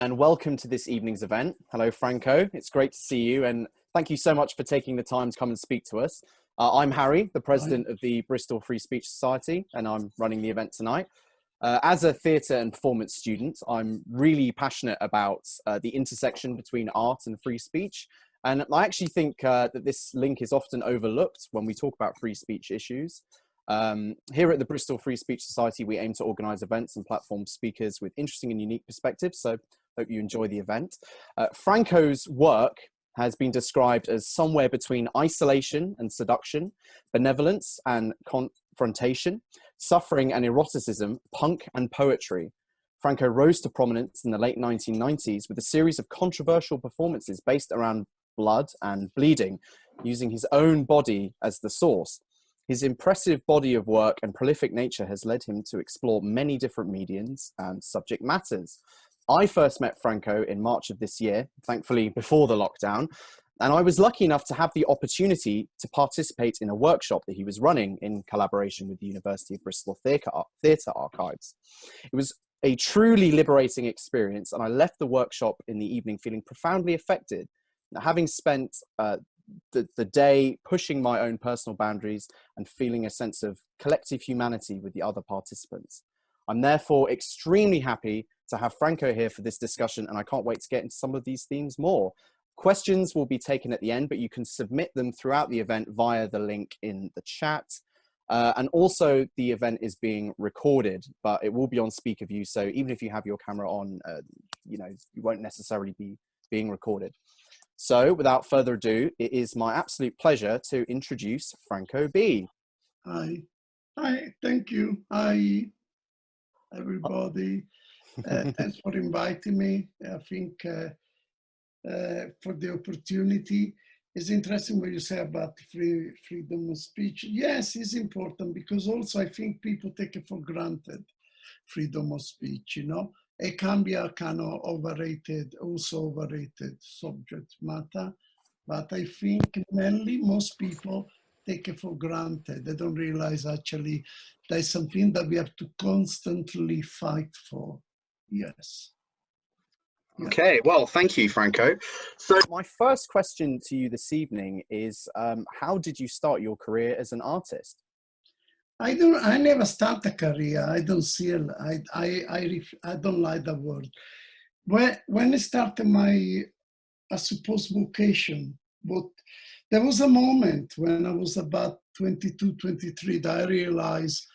And welcome to this evening's event. Hello, Franco. It's great to see you, and thank you so much for taking the time to come and speak to us. I'm Harry, the president of the Bristol Free Speech Society, and I'm running the event tonight. As a theatre and performance student, I'm really passionate about the intersection between art and free speech. And I actually think that this link is often overlooked when we talk about free speech issues. Here at the Bristol Free Speech Society, we aim to organise events and platform speakers with interesting and unique perspectives. So hope you enjoy the event. Franco's work has been described as somewhere between isolation and seduction, benevolence and confrontation, suffering and eroticism, punk and poetry. Franco rose to prominence in the late 1990s with a series of controversial performances based around blood and bleeding, using his own body as the source. His impressive body of work and prolific nature has led him to explore many different mediums and subject matters. I first met Franco in March of this year, thankfully before the lockdown, and I was lucky enough to have the opportunity to participate in a workshop that he was running in collaboration with the University of Bristol Theatre Archives. It was a truly liberating experience, and I left the workshop in the evening feeling profoundly affected, having spent the day pushing my own personal boundaries and feeling a sense of collective humanity with the other participants. I'm therefore extremely happy to have Franco here for this discussion, and I can't wait to get into some of these themes more. Questions will be taken at the end, but you can submit them throughout the event via the link in the chat. And also the event is being recorded, but it will be on speaker view. So even if you have your camera on, you won't necessarily be being recorded. So without further ado, it is my absolute pleasure to introduce Franko B. Hi, thank you. Hi, everybody. Thanks for inviting me. I think for the opportunity. It's interesting what you say about freedom of speech. Yes, it's important because also I think people take it for granted, freedom of speech, It can be a kind of overrated subject matter, but I think mainly most people take it for granted. They don't realize actually there's something that we have to constantly fight for. Yes. Okay, well, thank you, Franco. So my first question to you this evening is, how did you start your career as an artist? I never start a career. I don't see it. I don't like that word. When I started I suppose, vocation, but there was a moment when I was about 22, 23 that I realized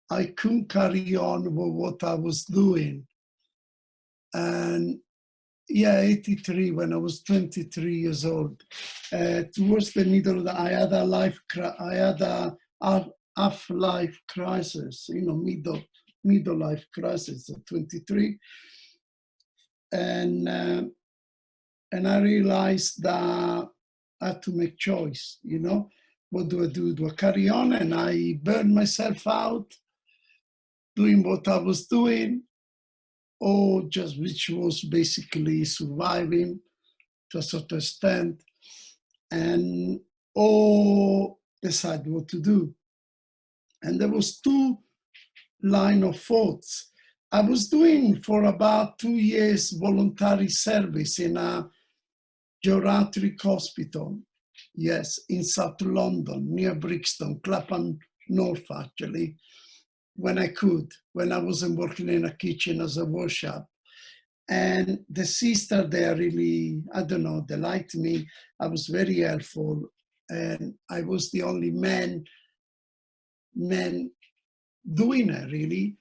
I couldn't carry on with what I was doing. And yeah, 83, when I was 23 years old, towards the middle of I had a half-life crisis, middle life crisis at 23. And I realized that I had to make choice, what do I do? Do I carry on? And I burned myself out doing what I was doing, or just which was basically surviving to a certain extent, or decide what to do. And there was two line of thoughts. I was doing for about 2 years voluntary service in a geriatric hospital, yes, in South London, near Brixton, Clapham North actually, when I wasn't working in a kitchen as a workshop. And the sister there really, I don't know, they liked me. I was very helpful. And I was the only man doing it, really.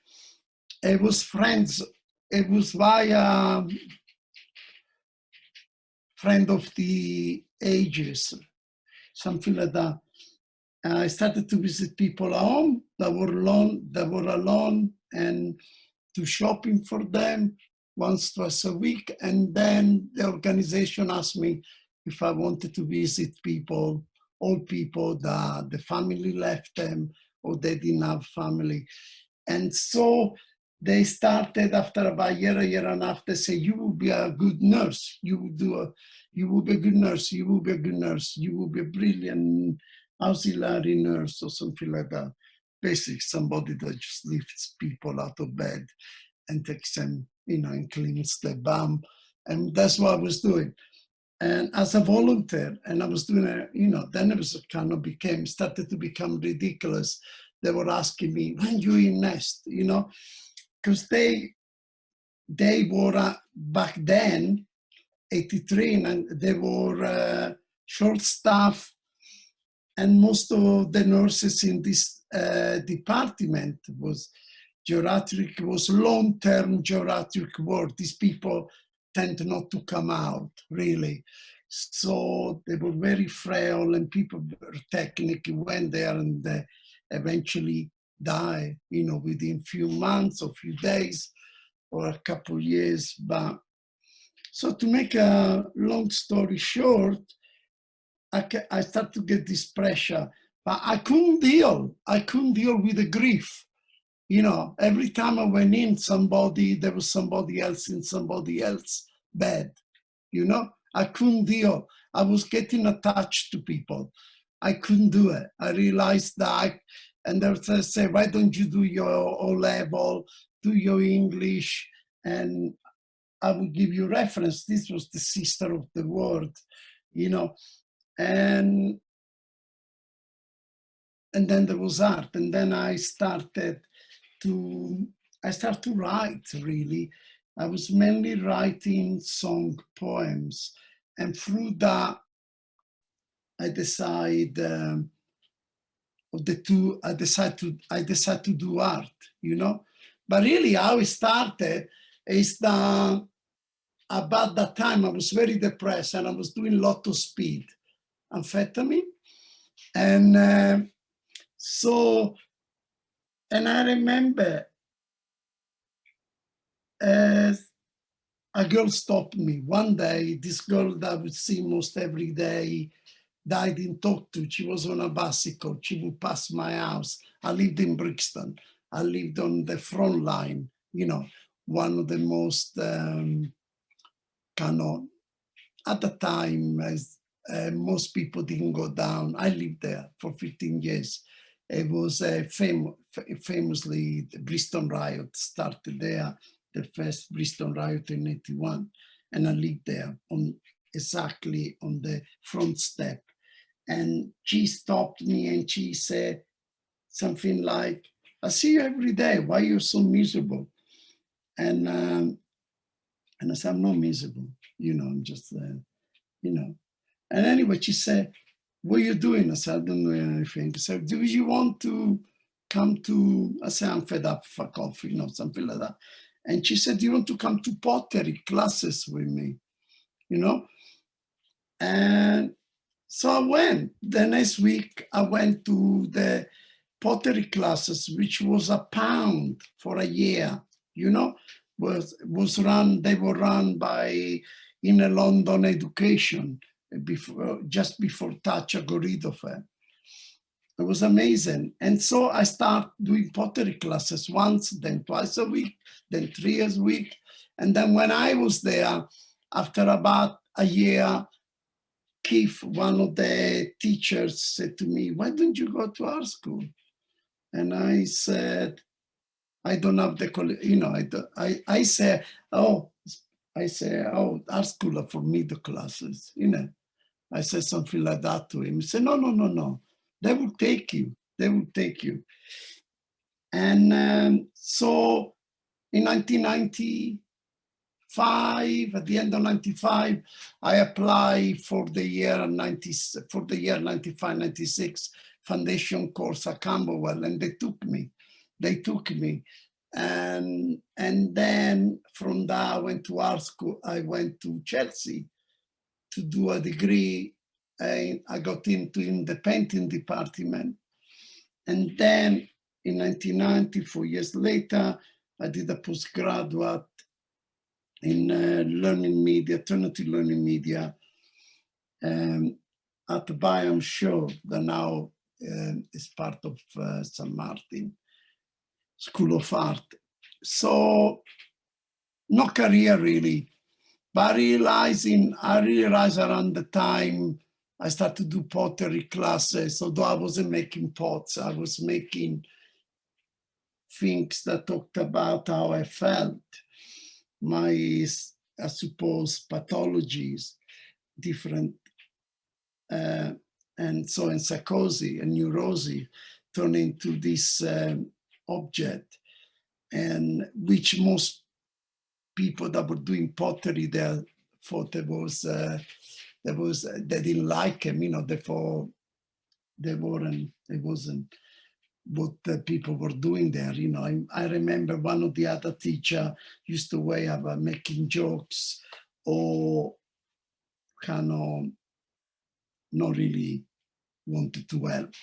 It was friends. It was via friend of the ages, something like that. And I started to visit people at home that were alone, and to shopping for them twice a week. And then the organization asked me if I wanted to visit old people that the family left them or they didn't have family. And so they started, after about a year and a half, they say, you will be a good nurse. You will be a good nurse. You will be a good nurse. You will be a brilliant auxiliary nurse or something like that. Basically, somebody that just lifts people out of bed and takes them and cleans the bum. And that's what I was doing. And as a volunteer, and I was doing then it was kind of started to become ridiculous. They were asking me, when you in nest, because they were back then, 83, and they were short staff, and most of the nurses in this department was long-term geriatric ward. These people tend not to come out, really. So they were very frail, and people technically went there and eventually die, within few months or few days or a couple of years. But so to make a long story short, I started to get this pressure, but I couldn't deal with the grief. Every time I went in, there was somebody else in somebody else's bed. I couldn't deal. I was getting attached to people. I couldn't do it. I realized that, and they would say, why don't you do your O-level, do your English, and I would give you reference. This was the sister of the world, and then there was art, and then I started to write, really. I was mainly writing song poems, and through that, I decided to do art, But really, how it started is that about that time I was very depressed, and I was doing a lot of speed, amphetamine, and and I remember a girl stopped me one day. This girl that I would see most every day, that I didn't talk to. She was on a bicycle. She would pass my house. I lived in Brixton. I lived on the front line, one of the most at the time, as most people didn't go down. I lived there for 15 years. It was famously the Bristol riot started there, the first Bristol riot in 81. And I lived there exactly on the front step. And she stopped me and she said something like, I see you every day. Why are you so miserable? And I said, I'm not miserable. I'm just, And anyway, she said, what are you doing? I said, I don't know anything. She said, do you want to come to, I said, I'm fed up, fuck off, something like that. And she said, do you want to come to pottery classes with me? And so I went. The next week, I went to the pottery classes, which was £1 for a year, was run, they were run by in a London Education just before Thatcher got rid of her. It was amazing. And so I started doing pottery classes once, then twice a week, then 3 days a week. And then when I was there, after about a year, Keith, one of the teachers, said to me, why don't you go to art school? And I said, I don't have the, I say, oh, art school are for middle classes, I said something like that to him. He said, no, they will take you. And so in 1995, at the end of 95, I applied for the year 95, 96 foundation course at Camberwell, and they took me. And then from that, I went to art school. I went to Chelsea to do a degree. I got into in the painting department. And then in 1990, 4 years later, I did a postgraduate in learning media, alternative learning media, at the Bayern Show, that now is part of St. Martin School of Art. So no career really, but I realized around the time I started to do pottery classes, although I wasn't making pots, I was making things that talked about how I felt. I suppose, pathologies, different, and so in psychosis and neurosis turn into this object, and which most people that were doing pottery there thought they didn't like him, therefore it wasn't what the people were doing there. I remember one of the other teacher used to way about making jokes or kind of not really wanted to help,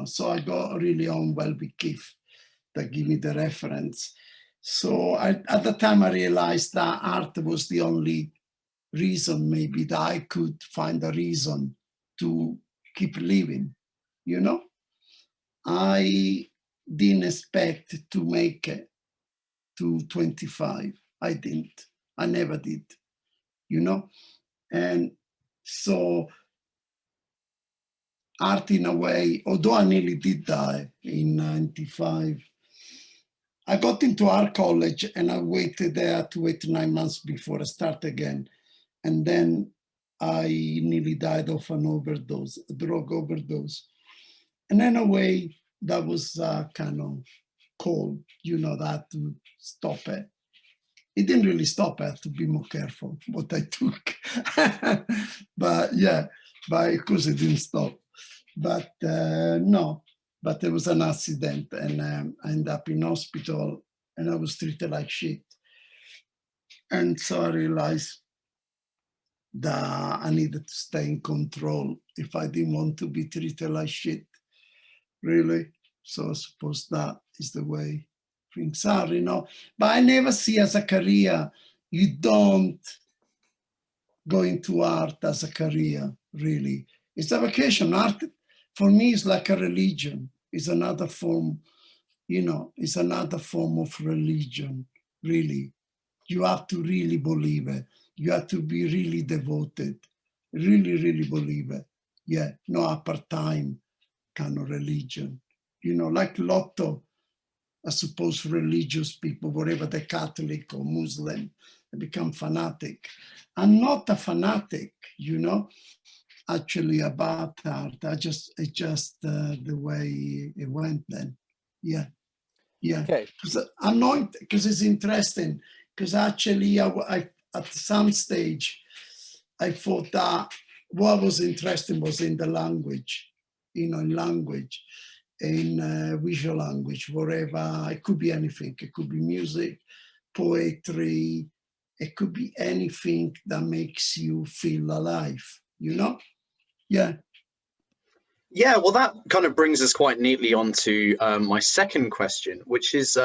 So I got really on well with Keith that give me the reference. So at the time I realized that art was the only reason maybe that I could find a reason to keep living, I didn't expect to make it to 25. I didn't. I never did, And so art in a way, although I nearly did die in 95, I got into art college and I waited there to 9 months before I start again. And then I nearly died of an overdose, a drug overdose. And in a way, that was kind of cold, that to stop it. It didn't really stop. I had to be more careful what I took. But yeah, of course it didn't stop. But no, but there was an accident and I ended up in hospital and I was treated like shit. And so I realized that I needed to stay in control if I didn't want to be treated like shit, really. So I suppose that is the way things are, But I never see as a career, you don't go into art as a career, really. It's a vocation. Art, for me, is like a religion. It's another form, it's another form of religion, really. You have to really believe it. You have to be really devoted, really, really believe it. Yeah, no part-time kind of religion. Like lot of, I suppose, religious people, whatever they're Catholic or Muslim, they become fanatic. I'm not a fanatic, actually about art. It's just the way it went then. Yeah. Okay. Because I'm not, because it's interesting, because actually I at some stage, I thought that what was interesting was in the language, in language, in visual language, wherever, it could be anything. It could be music, poetry, it could be anything that makes you feel alive, Yeah. Yeah, well, that kind of brings us quite neatly onto my second question, which is,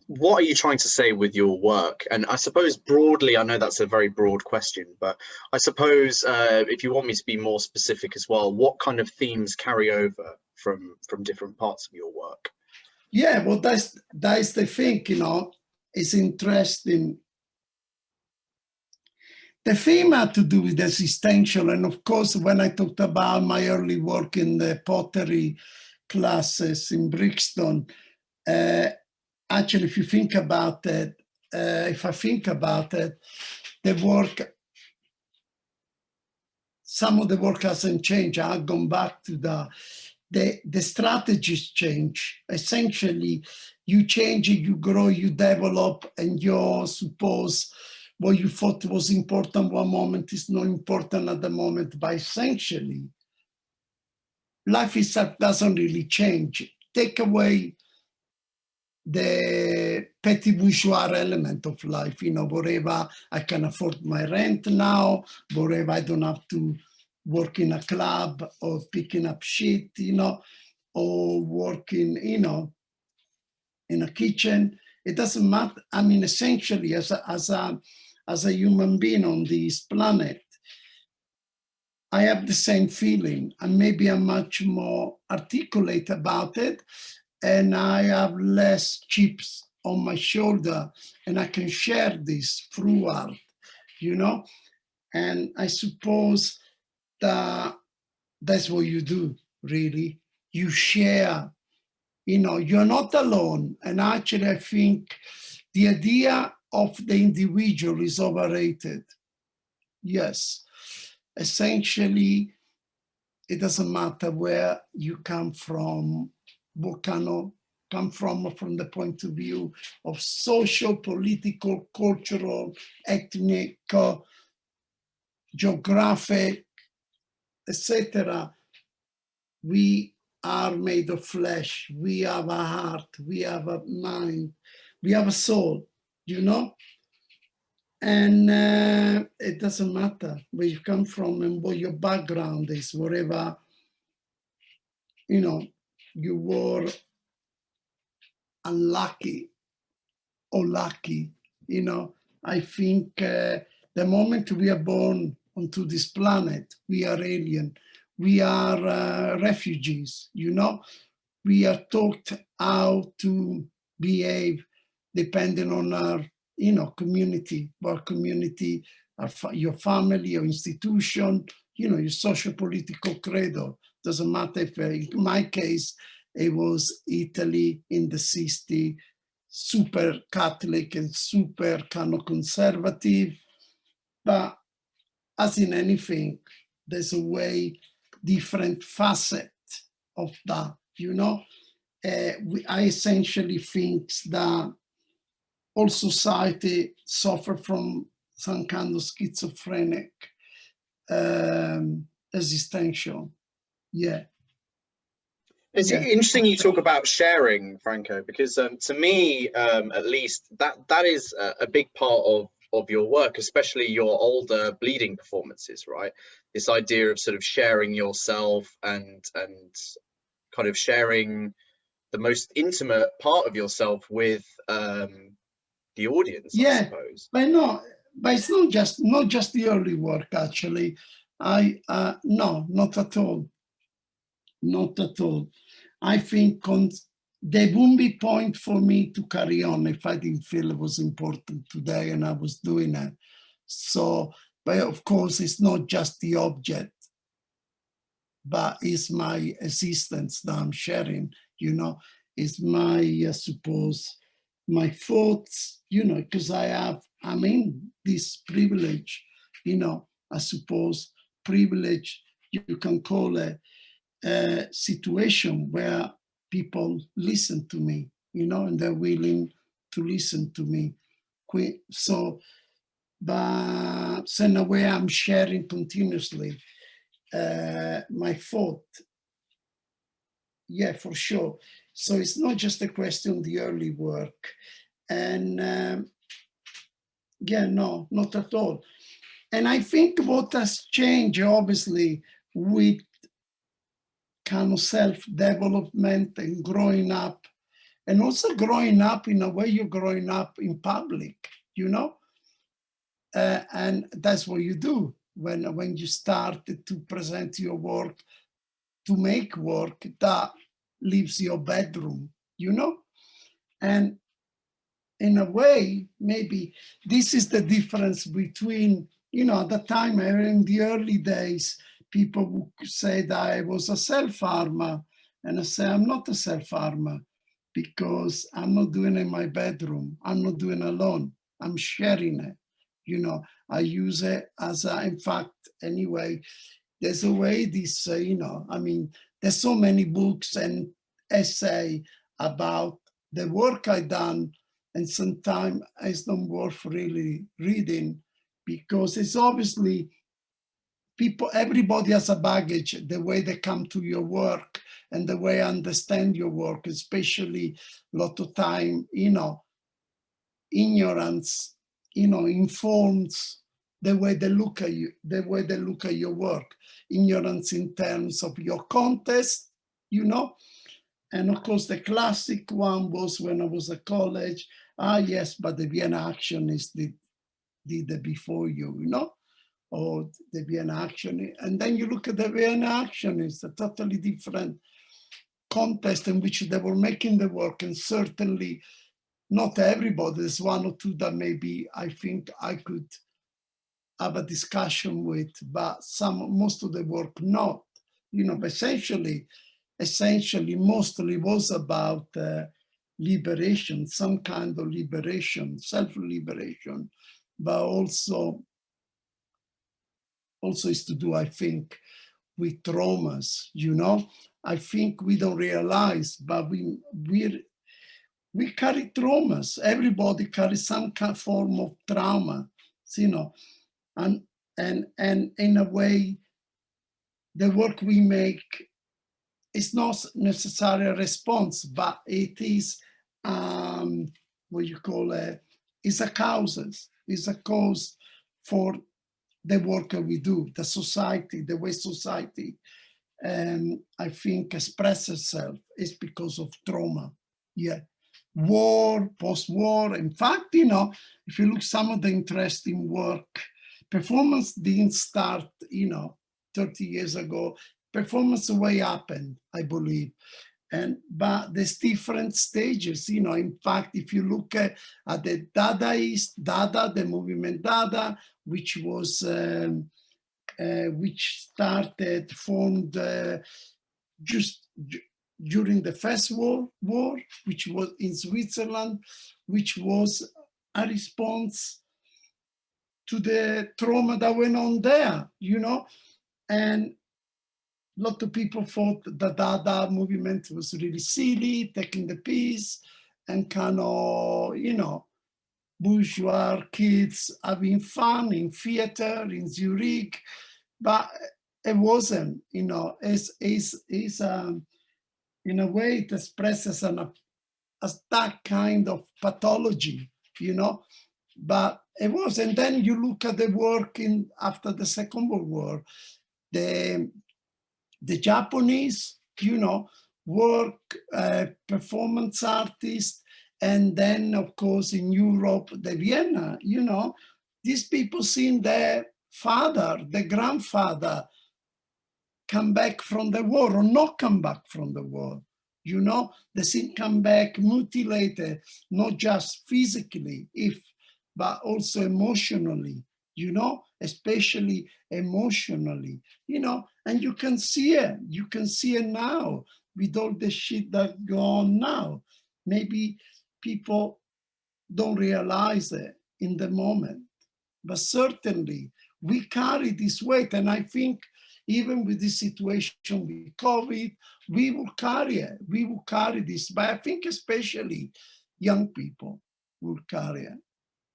what are you trying to say with your work? And I suppose broadly, I know that's a very broad question, but I suppose if you want me to be more specific as well, what kind of themes carry over from different parts of your work? Yeah, well, that's the thing, it's interesting. The theme had to do with existential. And of course, when I talked about my early work in the pottery classes in Brixton, actually, if you think about it, if I think about it, the work, some of the work hasn't changed. I've gone back to the strategies change. Essentially, you change, you grow, you develop, and you suppose what you thought was important one moment is not important at the moment. But essentially, life itself doesn't really change. Take away the petty bourgeois element of life, wherever I can afford my rent now, wherever I don't have to work in a club or picking up shit, or working, in a kitchen. It doesn't matter. I mean, essentially, as a human being on this planet, I have the same feeling, and maybe I'm much more articulate about it, and I have less chips on my shoulder, and I can share this through art, And I suppose that that's what you do, really. You share, you're not alone. And actually, I think the idea of the individual is overrated. Yes, essentially, it doesn't matter where you come from, what kind of come from the point of view of social, political, cultural, ethnic, geographic, etc. We are made of flesh. We have a heart. We have a mind. We have a soul, you know? And it doesn't matter where you come from and what your background is, whatever, you know, you were unlucky or lucky, you know. I think the moment we are born onto this planet, we are alien. We are refugees, you know. We are taught how to behave depending on our, you know, community, what community, your family, your institution, you know, your social political credo. Doesn't matter if, in my case, it was Italy in the 60s, super Catholic and super kind of conservative. But as in anything, there's a way different facet of that, you know. I essentially think that all society suffer from some kind of schizophrenic existential. Yeah. It's interesting you talk about sharing, Franco, because to me, at least, that is a big part of your work, especially your older bleeding performances, right? This idea of sort of sharing yourself and kind of sharing the most intimate part of yourself with the audience, yeah, I suppose. But no, but it's not just the early work, actually. No, not at all. Not at all. I think there wouldn't be point for me to carry on if I didn't feel it was important today and I was doing it. So, but of course, it's not just the object, but it's my existence that I'm sharing, you know, it's my, I suppose, my thoughts, you know, because I'm in this privilege, you know, I suppose, privilege, you can call it a situation where people listen to me, you know, and they're willing to listen to me. So in a way, I'm sharing continuously my thought. Yeah, for sure. So it's not just a question of the early work. And yeah, no, not at all. And I think what has changed, obviously, with kind of self-development and growing up, and also growing up in a way you're growing up in public, you know? And that's what you do when you start to present your work, to make work that leaves your bedroom, you know? And in a way, maybe this is the difference between, you know, at the time, in the early days, people would say that I was a self-harmer. And I say, I'm not a self-harmer because I'm not doing it in my bedroom. I'm not doing it alone. I'm sharing it. You know, I use it as in fact, anyway, there's a way this, you know, I mean, there's so many books and essay about the work I done, and sometimes it's not worth really reading because it's obviously everybody has a baggage, the way they come to your work and the way I understand your work, especially a lot of time, you know, ignorance, you know, informs the way they look at you, the way they look at your work. Ignorance in terms of your context, you know. And of course, the classic one was when I was at college. Yes, but the Vienna Actionists did it before you, you know, or the Vienna Actionists. And then you look at the Vienna Actionists, a totally different context in which they were making the work, and certainly not everybody. There's one or two that maybe I think I could have a discussion with, but most of the work not, you know, but essentially mostly was about liberation, some kind of liberation, self-liberation, but also is to do, I think, with traumas, you know. I think we don't realize, but we carry traumas. Everybody carries some kind of form of trauma, you know, and in a way, the work we make is not necessarily a response, but it is what you call is a causes, is a cause for the work that we do, the society, the way society, I think, expresses itself is because of trauma. Yeah, war, post-war. In fact, you know, if you look some of the interesting work, performance didn't start, you know, 30 years ago. Performance the way happened, I believe. But there's different stages, you know. In fact, if you look at the Dada, the movement Dada, which was formed just during the First World War, which was in Switzerland, which was a response to the trauma that went on there, you know. And a lot of people thought the Dada movement was really silly, taking the piss, and kind of, you know, bourgeois kids having fun in theater in Zurich, but it wasn't, you know. In a way, it expresses as that kind of pathology, you know. But it was, and then you look at the work after the Second World War, the Japanese, you know, work, performance artists, and then, of course, in Europe, the Vienna, you know, these people seeing their father, their grandfather, come back from the war or not come back from the war, you know, they see come back mutilated, not just physically, but also emotionally, you know, especially emotionally, you know. And you can see it now with all the shit that go on now. Maybe people don't realize it in the moment, but certainly we carry this weight. And I think even with this situation with COVID, we will carry it. We will carry this, but I think especially young people will carry it.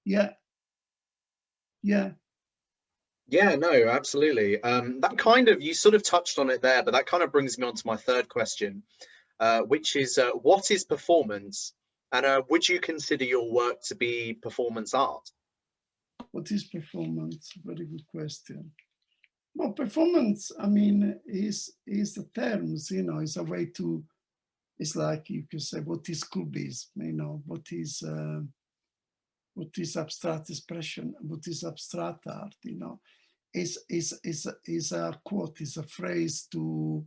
Yeah. Yeah. Yeah, no, absolutely. That kind of, you sort of touched on it there, but that kind of brings me on to my third question, which is what is performance? And would you consider your work to be performance art? What is performance? Very good question. Well, performance, I mean, is the terms, you know, is a way to, it's like you could say, what is cubism, you know, what is abstract expression, what is abstract art, you know, is a quote, is a phrase to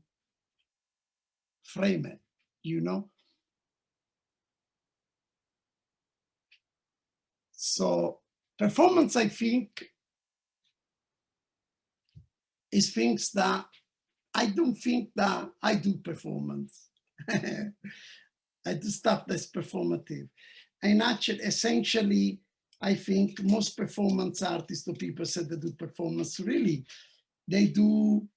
frame it, you know. So performance, I think, is things that I don't think that I do performance. I do stuff that's performative. And actually, essentially, I think most performance artists or people say they do performance, really, they do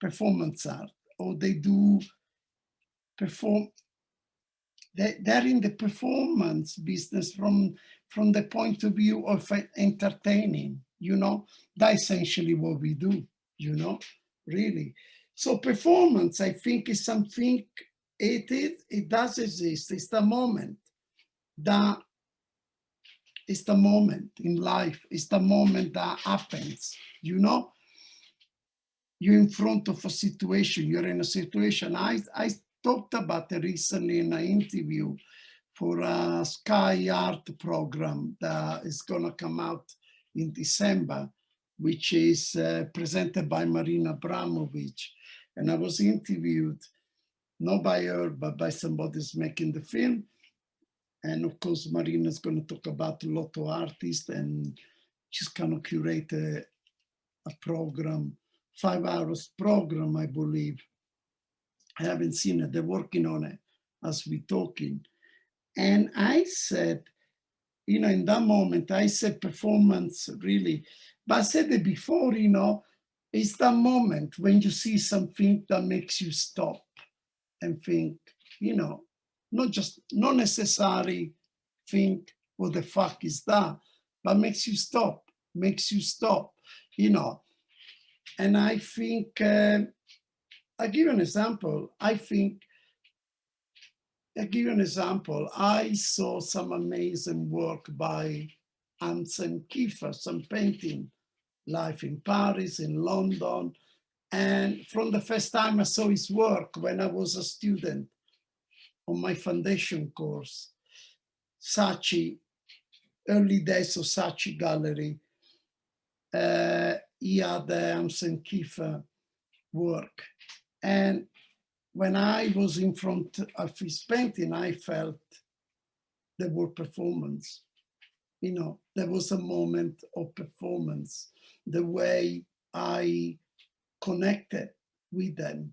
performance art, or they do perform. They're in the performance business from the point of view of entertaining, you know. That's essentially what we do, you know, really. So performance, I think, is something, it does exist. It's the moment that, it's the moment in life. It's the moment that happens, you know. You're in front of a situation, you're in a situation. I talked about it recently in an interview for a Sky Art program that is gonna come out in December, which is presented by Marina Abramovic. And I was interviewed, not by her, but by somebody who's making the film. And of course, Marina is going to talk about a lot of artists, and she's going to curate a program, 5 hours program, I believe. I haven't seen it. They're working on it as we're talking. And I said, you know, in that moment, I said performance really, but I said it before, you know, it's that moment when you see something that makes you stop and think, you know, not necessarily think, what the fuck is that, but makes you stop, you know. And I think, I'll give you an example. I saw some amazing work by Anselm Kiefer, some painting, life in Paris, in London. And from the first time I saw his work when I was a student on my foundation course, Saatchi, early days of Saatchi Gallery, he had the Anselm Kiefer work. And when I was in front of his painting, I felt the word performance. You know, there was a moment of performance, the way I connected with them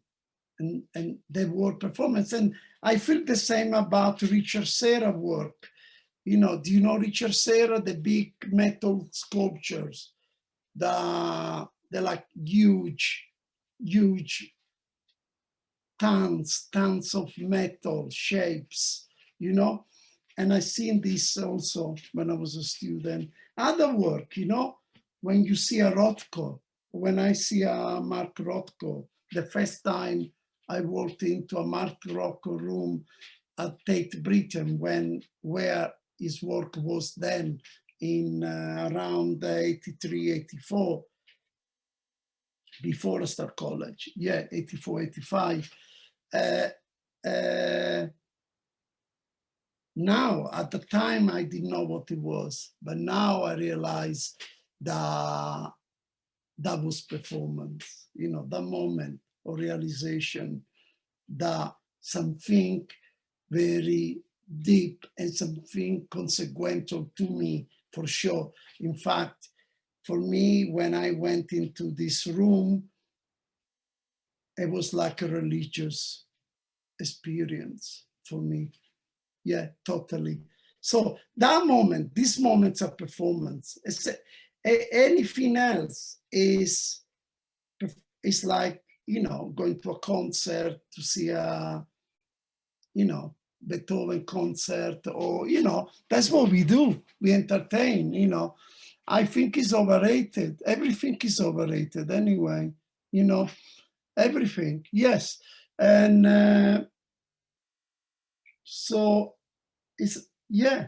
and the word performance. And I feel the same about Richard Serra work. You know, do you know Richard Serra, the big metal sculptures? They're like huge tons of metal shapes, you know? And I seen this also when I was a student. Other work, you know, when you see a Rothko, when I see a Mark Rothko, the first time I walked into a Mark Rothko room at Tate Britain, where his work was then in around 83, 84, before I start college, yeah, 84, 85. Now, at the time, I didn't know what it was, but now I realize that that was performance, you know, that moment of realization that something very deep and something consequential to me, for sure. In fact, for me, when I went into this room, it was like a religious experience for me. Yeah, totally. So that moment, these moments of performance, anything else is like, you know, going to a concert to see a, you know, Beethoven concert, or, you know, that's what we do. We entertain, you know. I think it's overrated. Everything is overrated anyway, you know, everything, yes. And so it's, yeah,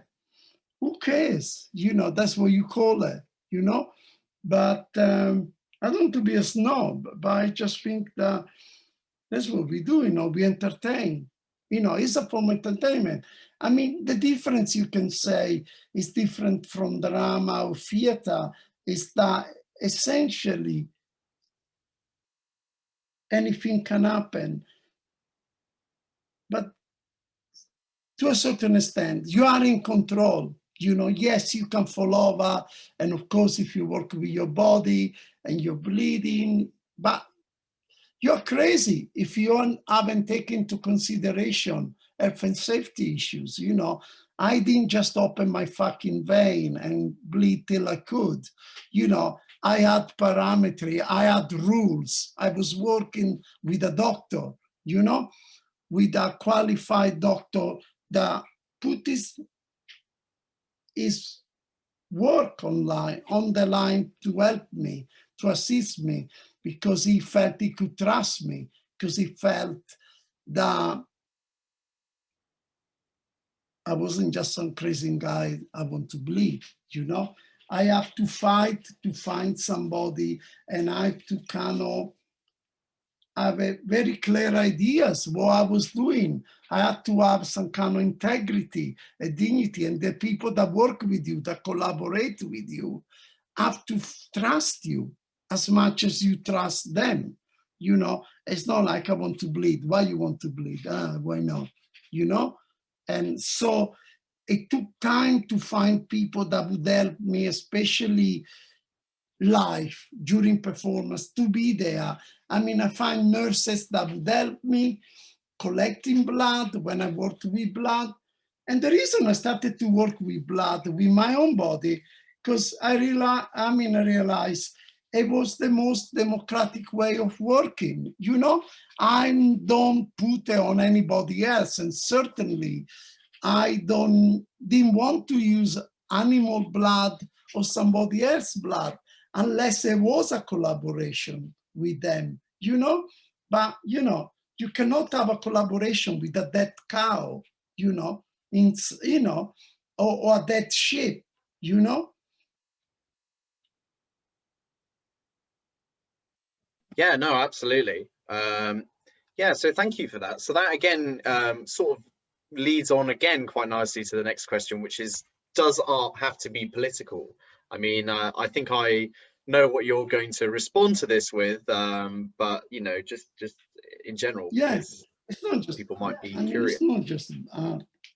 who cares? You know, that's what you call it, you know? But I don't want to be a snob, but I just think that that's what we do, you know, we entertain. You know, it's a form of entertainment. I mean, the difference you can say is different from drama or theater is that essentially anything can happen. But to a certain extent, you are in control. You know, yes, you can fall over. And of course, if you work with your body and you're bleeding, but you're crazy if you haven't taken into consideration health and safety issues. You know, I didn't just open my fucking vein and bleed till I could. You know, I had parametry, I had rules. I was working with a doctor, you know, with a qualified doctor that put his work on the line to help me, to assist me, because he felt he could trust me, because he felt that I wasn't just some crazy guy I want to bleed, you know? I have to fight to find somebody, and I have to kind of have a very clear ideas what I was doing. I had to have some kind of integrity, a dignity, and the people that work with you, that collaborate with you, have to trust you as much as you trust them. You know, it's not like I want to bleed. Why you want to bleed? Why not? You know? And so it took time to find people that would help me, especially live during performance, to be there. I mean, I find nurses that would help me collecting blood when I worked with blood, And the reason I started to work with blood, with my own body, because I realized it was the most democratic way of working. You know, I don't put it on anybody else, and certainly I didn't want to use animal blood or somebody else's blood unless there was a collaboration with them, you know. But you know, you cannot have a collaboration with a dead cow, you know, or a dead sheep, you know. Yeah, no, absolutely. Yeah, so thank you for that. So that again sort of leads on again quite nicely to the next question, which is, does art have to be political? I mean, I think I know what you're going to respond to this with, but you know, just in general, Yeah, because it's not just, people might be I mean, curious. it's not just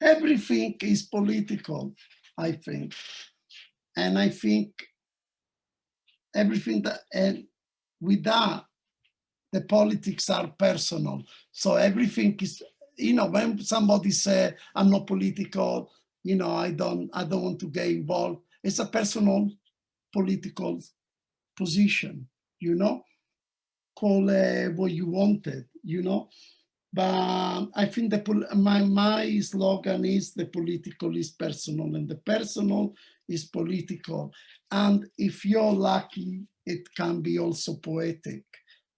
everything is political, I think. And I think everything that, and with that, the politics are personal. So everything is, you know, when somebody say I'm not political, you know, I don't want to get involved. It's a personal political position, you know. Call what you wanted, you know. But I think my slogan is the political is personal and the personal is political. And if you're lucky, it can be also poetic.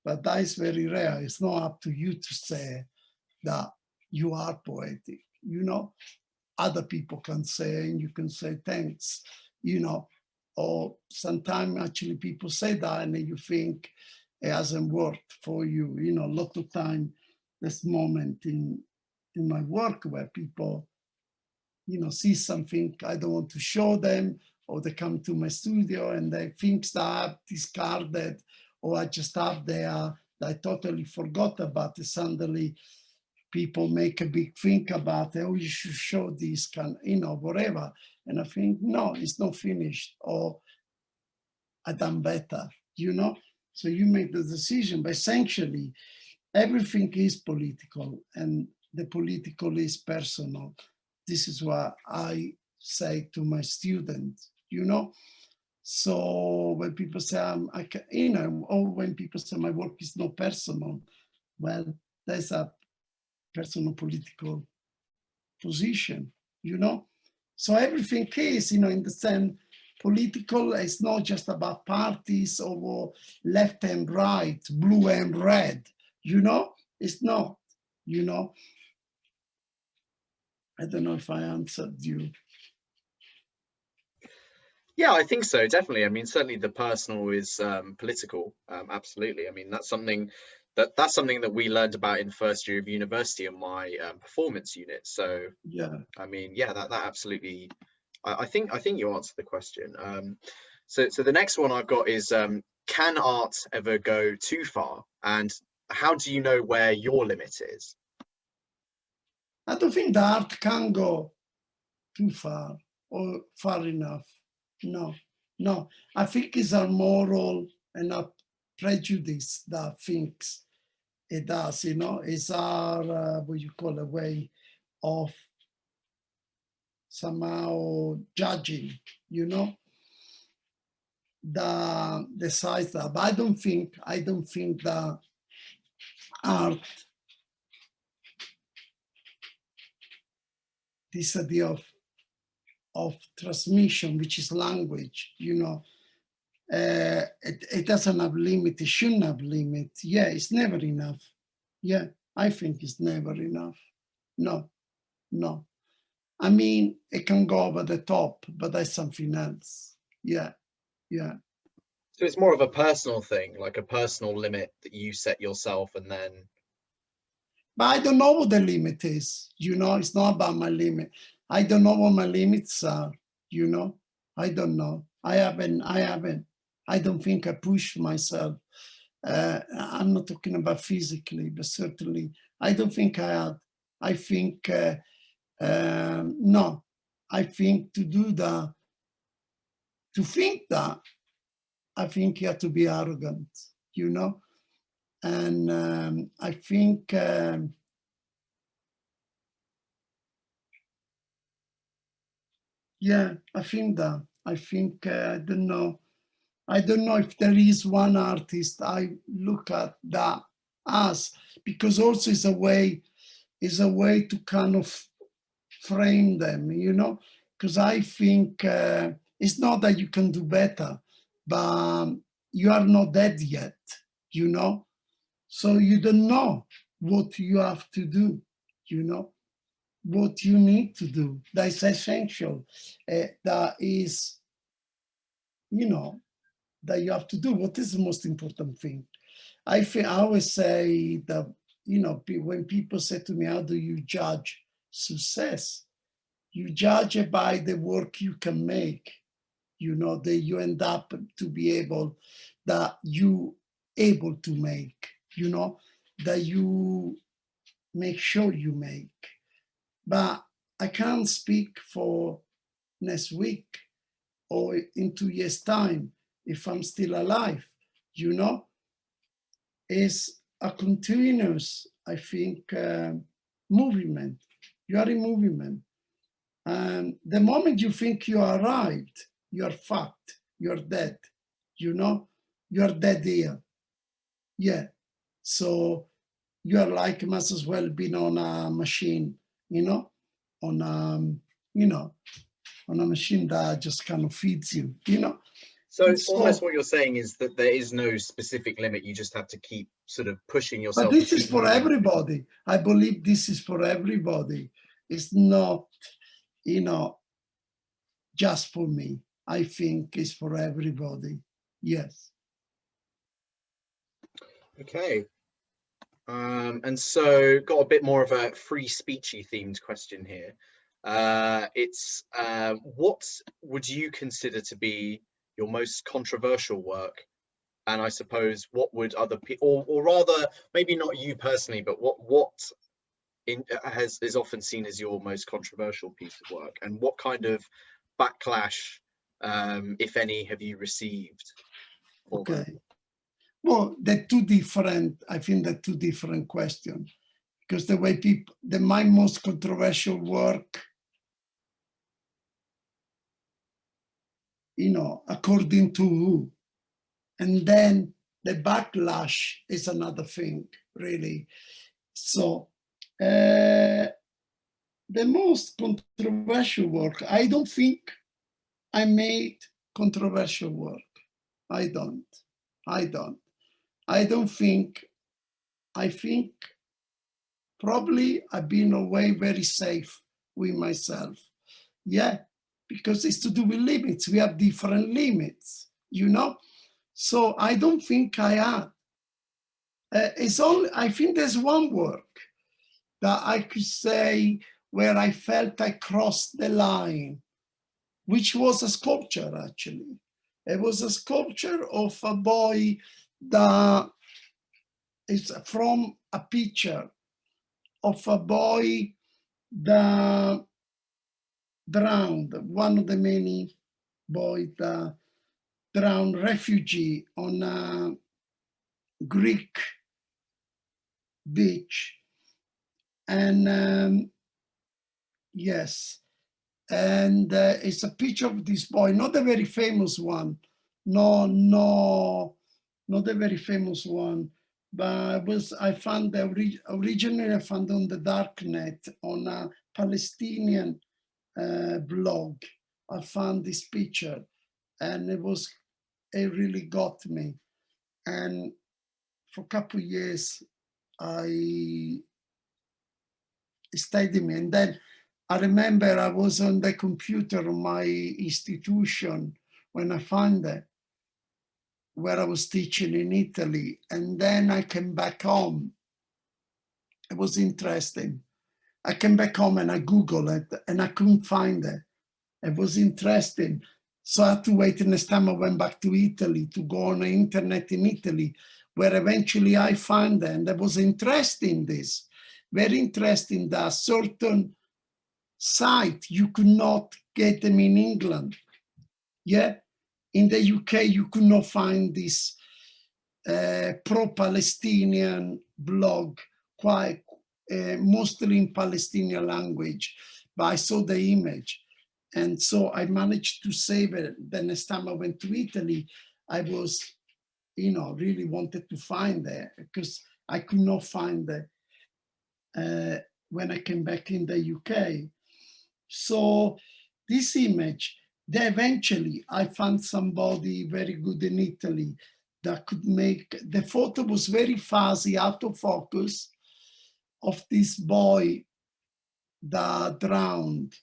But that is very rare. It's not up to you to say that you are poetic. You know, other people can say, and you can say thanks, you know, or sometimes actually people say that and then you think it hasn't worked for you. You know, a lot of time, this moment in my work where people, you know, see something I don't want to show them, or they come to my studio and they think that I've discarded or I just have there that I totally forgot about it. Suddenly people make a big thing about it. Oh, you should show this, you know, whatever. And I think, no, it's not finished, or I done better, you know? So you make the decision, but essentially everything is political and the political is personal. This is what I say to my students, you know? So when people say, you know, or when people say my work is not personal, well, there's a personal political position, you know? So everything is, you know, in the sense, political is not just about parties or left and right, blue and red, you know? It's not, you know? I don't know if I answered you. Yeah, I think so, definitely. I mean, certainly the personal is political, absolutely. I mean, that's something that we learned about in first year of university in my performance unit. So Yeah. I mean, yeah, that absolutely. I think you answered the question. So the next one I've got is, can art ever go too far, and how do you know where your limit is? I don't think the art can go too far or far enough. No, no. I think it's a moral and a prejudice that thinks it does, you know. It's our, what you call, a way of somehow judging, you know, the size that. But I don't think that art, this idea of transmission, which is language, you know, it doesn't have limit, it shouldn't have limit. Yeah, it's never enough. Yeah, I think it's never enough. No, no. I mean, it can go over the top, but that's something else. Yeah, yeah. So it's more of a personal thing, like a personal limit that you set yourself, and then. But I don't know what the limit is, you know, it's not about my limit. I don't know what my limits are, you know, I don't know. I haven't. I don't think I pushed myself. I'm not talking about physically, but certainly I don't think I had. I think, no, I think to do that, to think that, I think you have to be arrogant, you know? And I think Yeah, I think that. I think, I don't know. I don't know if there is one artist I look at that as, because also it's a way to kind of frame them, you know, because I think it's not that you can do better, but you are not dead yet, you know, so you don't know what you have to do, you know, what you need to do. That's essential. That is, you know, that you have to do. What is the most important thing? I always say that, you know, when people say to me, how do you judge success? You judge it by the work you can make, you know, that you end up to be able, that you able to make, you know, that you make sure you make. But I can't speak for next week or in 2 years' time if I'm still alive, you know. It's a continuous, I think, movement. You are in movement. And the moment you think you arrived, you're fucked, you're dead, you know, you're dead here. Yeah. So you're like, must as well be on a machine, you know, on you know, on a machine that just kind of feeds you, you know. So So, almost what you're saying is that there is no specific limit. You just have to keep sort of pushing yourself. but this is for everybody. I believe this is for everybody. It's not, you know, just for me. I think it's for everybody. Yes. Okay. And so got a bit more of a free speechy themed question here. It's what would you consider to be your most controversial work? And I suppose what would other people, or rather, maybe not you personally, but what is often seen as your most controversial piece of work, and what kind of backlash, if any, have you received? Okay. Well, they're two different, I think they're two different questions, because the way people, my most controversial work, you know, according to who? And then the backlash is another thing, really. So the most controversial work, I don't think I made controversial work. I don't think, I think probably I've been away very safe with myself. Yeah, because it's to do with limits. We have different limits, you know? So I don't think I had. It's only, I think there's one work that I could say where I felt I crossed the line, which was a sculpture, actually. It was a sculpture of a boy that is from a picture of a boy that drowned, one of the many boys that drowned, refugee on a Greek beach. And yes, and it's a picture of this boy, not a very famous one, not a very famous one, but I found originally I found on the darknet on a Palestinian blog. I found this picture, and it really got me. And for a couple of years, it stayed in me. And then I remember I was on the computer of my institution when I found it, where I was teaching in Italy. And then I came back home. It was interesting. I came back home and I Googled it and I couldn't find it. It was interesting. So I had to wait, and next time I went back to Italy to go on the internet in Italy, where eventually I found it. And there was interesting this, very interesting that certain site, you could not get them in England. Yeah, in the UK, you could not find this pro-Palestinian blog, quite mostly in Palestinian language, but I saw the image. And so I managed to save it. The next time I went to Italy, I was, really wanted to find it because I could not find it when I came back in the UK. So this image, then eventually I found somebody very good in Italy that could make, the photo was very fuzzy, out of focus, of this boy that drowned.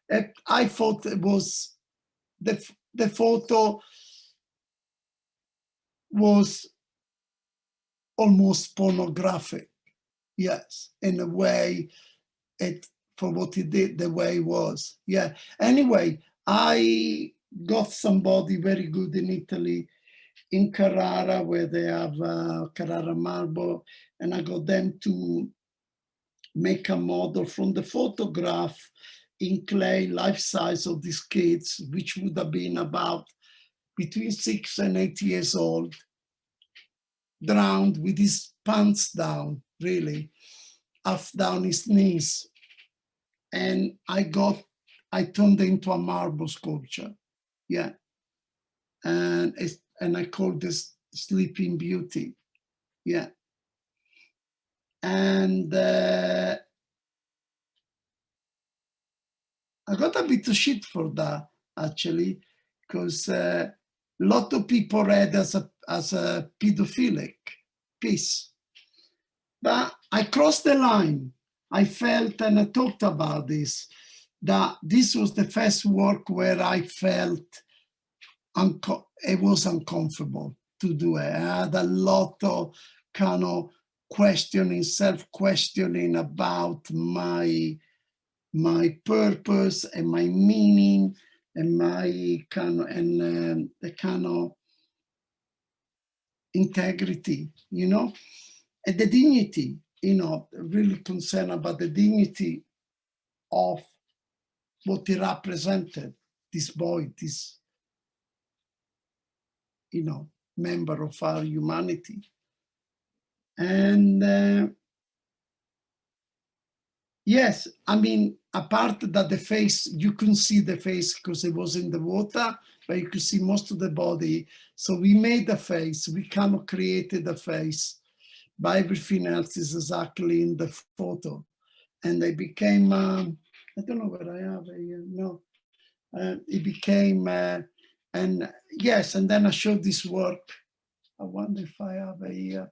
And I thought it was, the photo was almost pornographic, yes, in a way, for what he did, the way it was, yeah. Anyway, I got somebody very good in Italy, in Carrara, where they have Carrara marble, and I got them to make a model from the photograph in clay, life size of these kids, which would have been about between 6 and 8 years old, drowned with his pants down, really, half down his knees. And I turned it into a marble sculpture, yeah. And I called this Sleeping Beauty, yeah. And I got a bit of shit for that, actually, because a lot of people read as a pedophilic piece. But I crossed the line. I felt, and I talked about this, that this was the first work where I felt it was uncomfortable to do it. I had a lot of kind of questioning, self-questioning about my purpose and my meaning and my kind of, and the kind of integrity, and the dignity, really concerned about the dignity of what he represented, this boy, this, member of our humanity. And yes, I mean, apart that the face, you couldn't see the face because it was in the water, but you could see most of the body. So we made the face, we kind of created the face, but everything else is exactly in the photo. And they became, I don't know what I have here, no. It became, and yes, and then I showed this work. I wonder if I have a,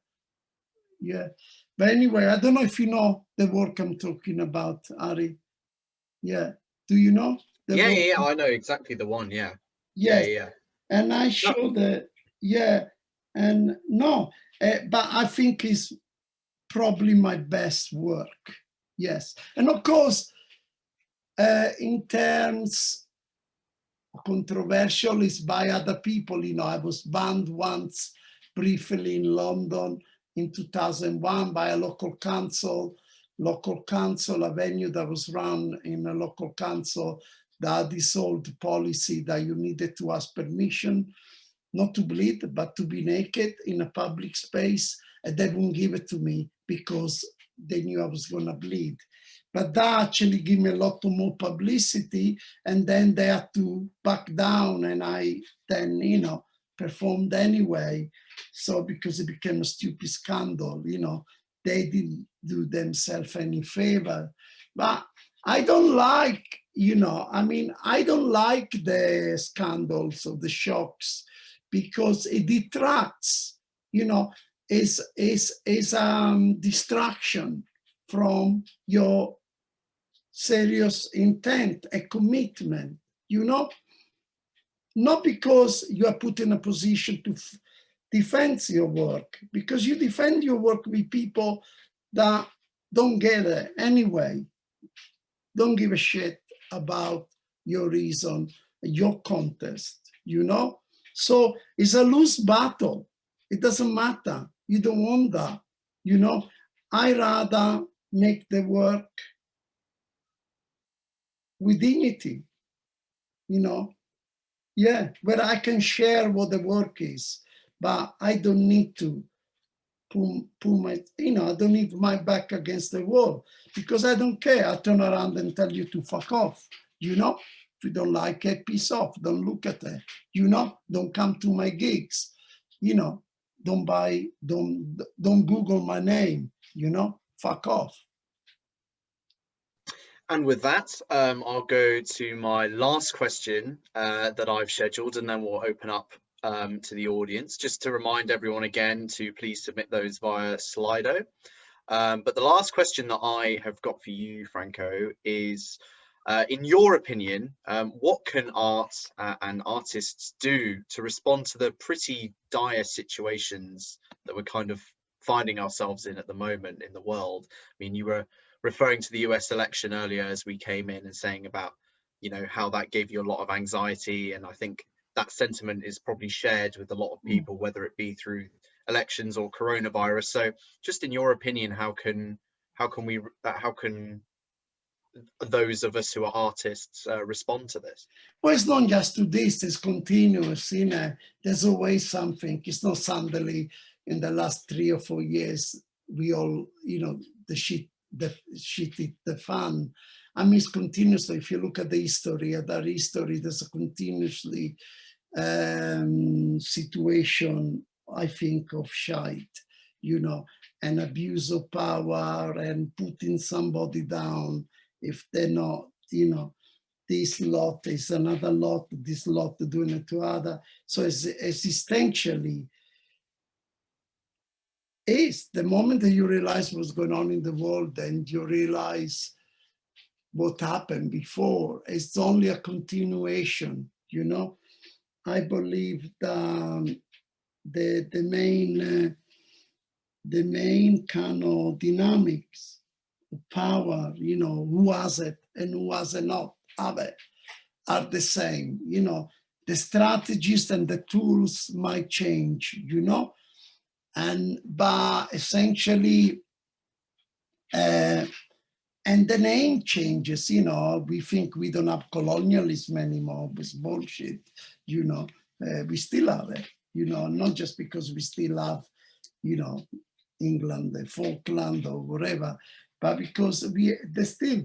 yeah. But anyway, I don't know if you know the work I'm talking about, Ari. Yeah. Do you know? Yeah, I know exactly the one, yeah. Yes. Yeah. And I showed it, yeah. And no, but I think it's probably my best work. Yes. And of course, in terms controversial is by other people, I was banned once briefly in London in 2001 by a local council, a venue that was run in a local council that this old policy that you needed to ask permission, not to bleed, but to be naked in a public space, and they wouldn't give it to me because they knew I was gonna bleed. But that actually gave me a lot more publicity, and then they had to back down, and I then, performed anyway. So because it became a stupid scandal, they didn't do themselves any favor. But I don't like, I don't like the scandals or the shocks because it detracts, is distraction from your serious intent, a commitment, not because you are put in a position to defend your work, because you defend your work with people that don't get it anyway, don't give a shit about your reason, your contest, So it's a loose battle. It doesn't matter. You don't want that, I rather make the work with dignity, yeah, where I can share what the work is, but I don't need to pull my, I don't need my back against the wall because I don't care. I turn around and tell you to fuck off, If you don't like it, piss off. Don't look at it. You know, don't come to my gigs. You know, don't Google my name. You know, fuck off. And with that, I'll go to my last question that I've scheduled, and then we'll open up to the audience. Just to remind everyone again to please submit those via Slido. But the last question that I have got for you, Franko, is, in your opinion, what can art and artists do to respond to the pretty dire situations that we're kind of finding ourselves in at the moment in the world? I mean, you were referring to the US election earlier as we came in and saying about, you know, how that gave you a lot of anxiety. And I think that sentiment is probably shared with a lot of people, whether it be through elections or coronavirus. So just in your opinion, how can those of us who are artists respond to this? Well, it's not just to this, it's continuous, you know, there's always something. It's not suddenly in the last 3 or 4 years, we all, you know, the shit hit the fan. I mean, it's continuously, if you look at the history, there's a continuously situation, I think, of shite, you know, and abuse of power and putting somebody down if they're not, you know, this lot is another lot, this lot doing it to other. So it's existentially, is the moment that you realize what's going on in the world and you realize what happened before, it's only a continuation, you know. I believe the main kind of dynamics of power, you know, who has it and who has it not have it, are the same, you know. The strategies and the tools might change, you know, but essentially, and the name changes, you know. We think we don't have colonialism anymore, it's bullshit, you know. We still have it, you know, not just because we still have, you know, England, the Falkland or whatever, but because there's still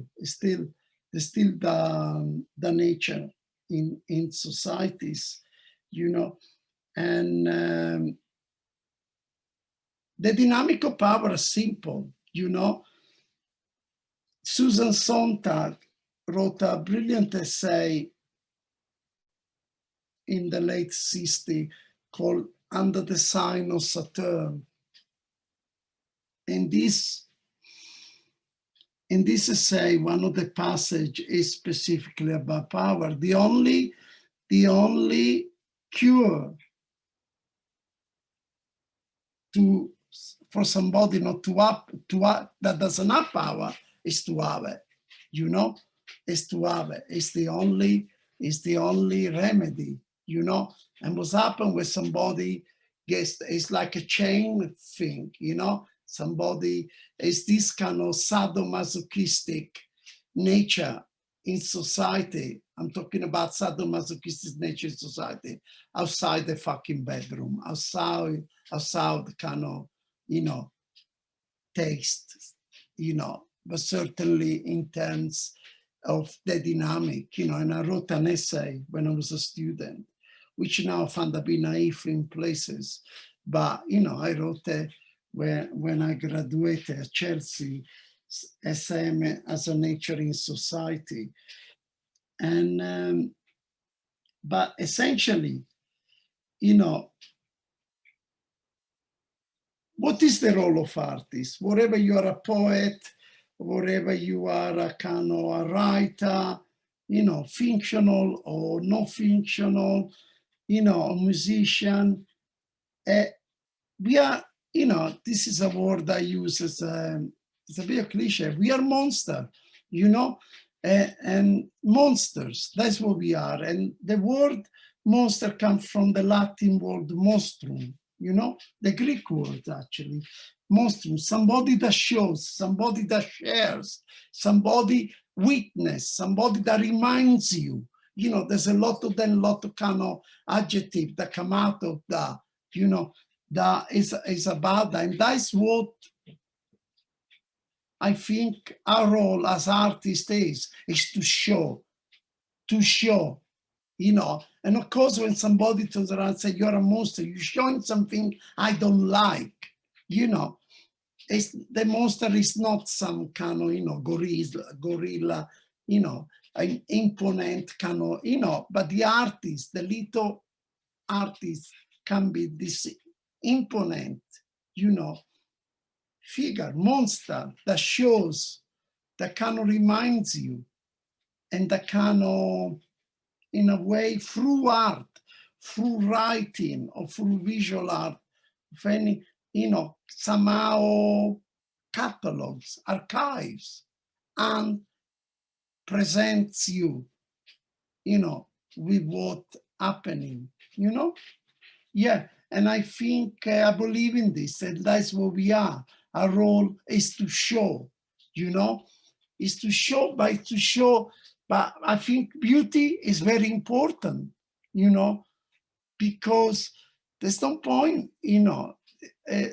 the nature in societies, you know. And the dynamic of power is simple, you know. Susan Sontag wrote a brilliant essay in the late 60s called Under the Sign of Saturn. In this essay, one of the passages is specifically about power. The only cure for somebody not to have that doesn't have power is to have it, you know, is to have it. It's the only remedy, you know. And what's happened with somebody gets, it's like a chain thing, you know. Somebody is this kind of sadomasochistic nature in society. I'm talking about sadomasochistic nature in society outside the fucking bedroom, outside kind of, you know, taste, you know, but certainly in terms of the dynamic, you know. And I wrote an essay when I was a student, which now I found to be naive in places, but, you know, I wrote when I graduated at Chelsea, SM as a nature in society. And, but essentially, you know, what is the role of artists? Whatever you are a poet, whatever you are a kind of a writer, you know, fictional or not fictional, you know, a musician, we are, you know, this is a word I use as it's a bit of cliche. We are monsters, you know, and monsters, that's what we are. And the word monster comes from the Latin word monstrum, you know, the Greek word actually, monstrum, somebody that shows, somebody that shares, somebody witness, somebody that reminds you. You know, there's a lot of kind of adjective that come out of that, you know, that is about that. And that's what I think our role as artists is to show, to show, you know. And of course, when somebody turns around and says, you're a monster, you're showing something I don't like, you know. The monster is not some kind of, you know, gorilla, you know, an imponent kind of, you know, but the artist, the little artist can be this imponent, you know, figure, monster that shows, that kind of reminds you, and that kind of, in a way, through art, through writing or through visual art, of any, you know, somehow catalogs, archives, and presents you, you know, with what happening, you know? Yeah, and I think, I believe in this, and that's what we are. Our role is to show, you know, is to show, but I think beauty is very important, you know, because there's no point, you know,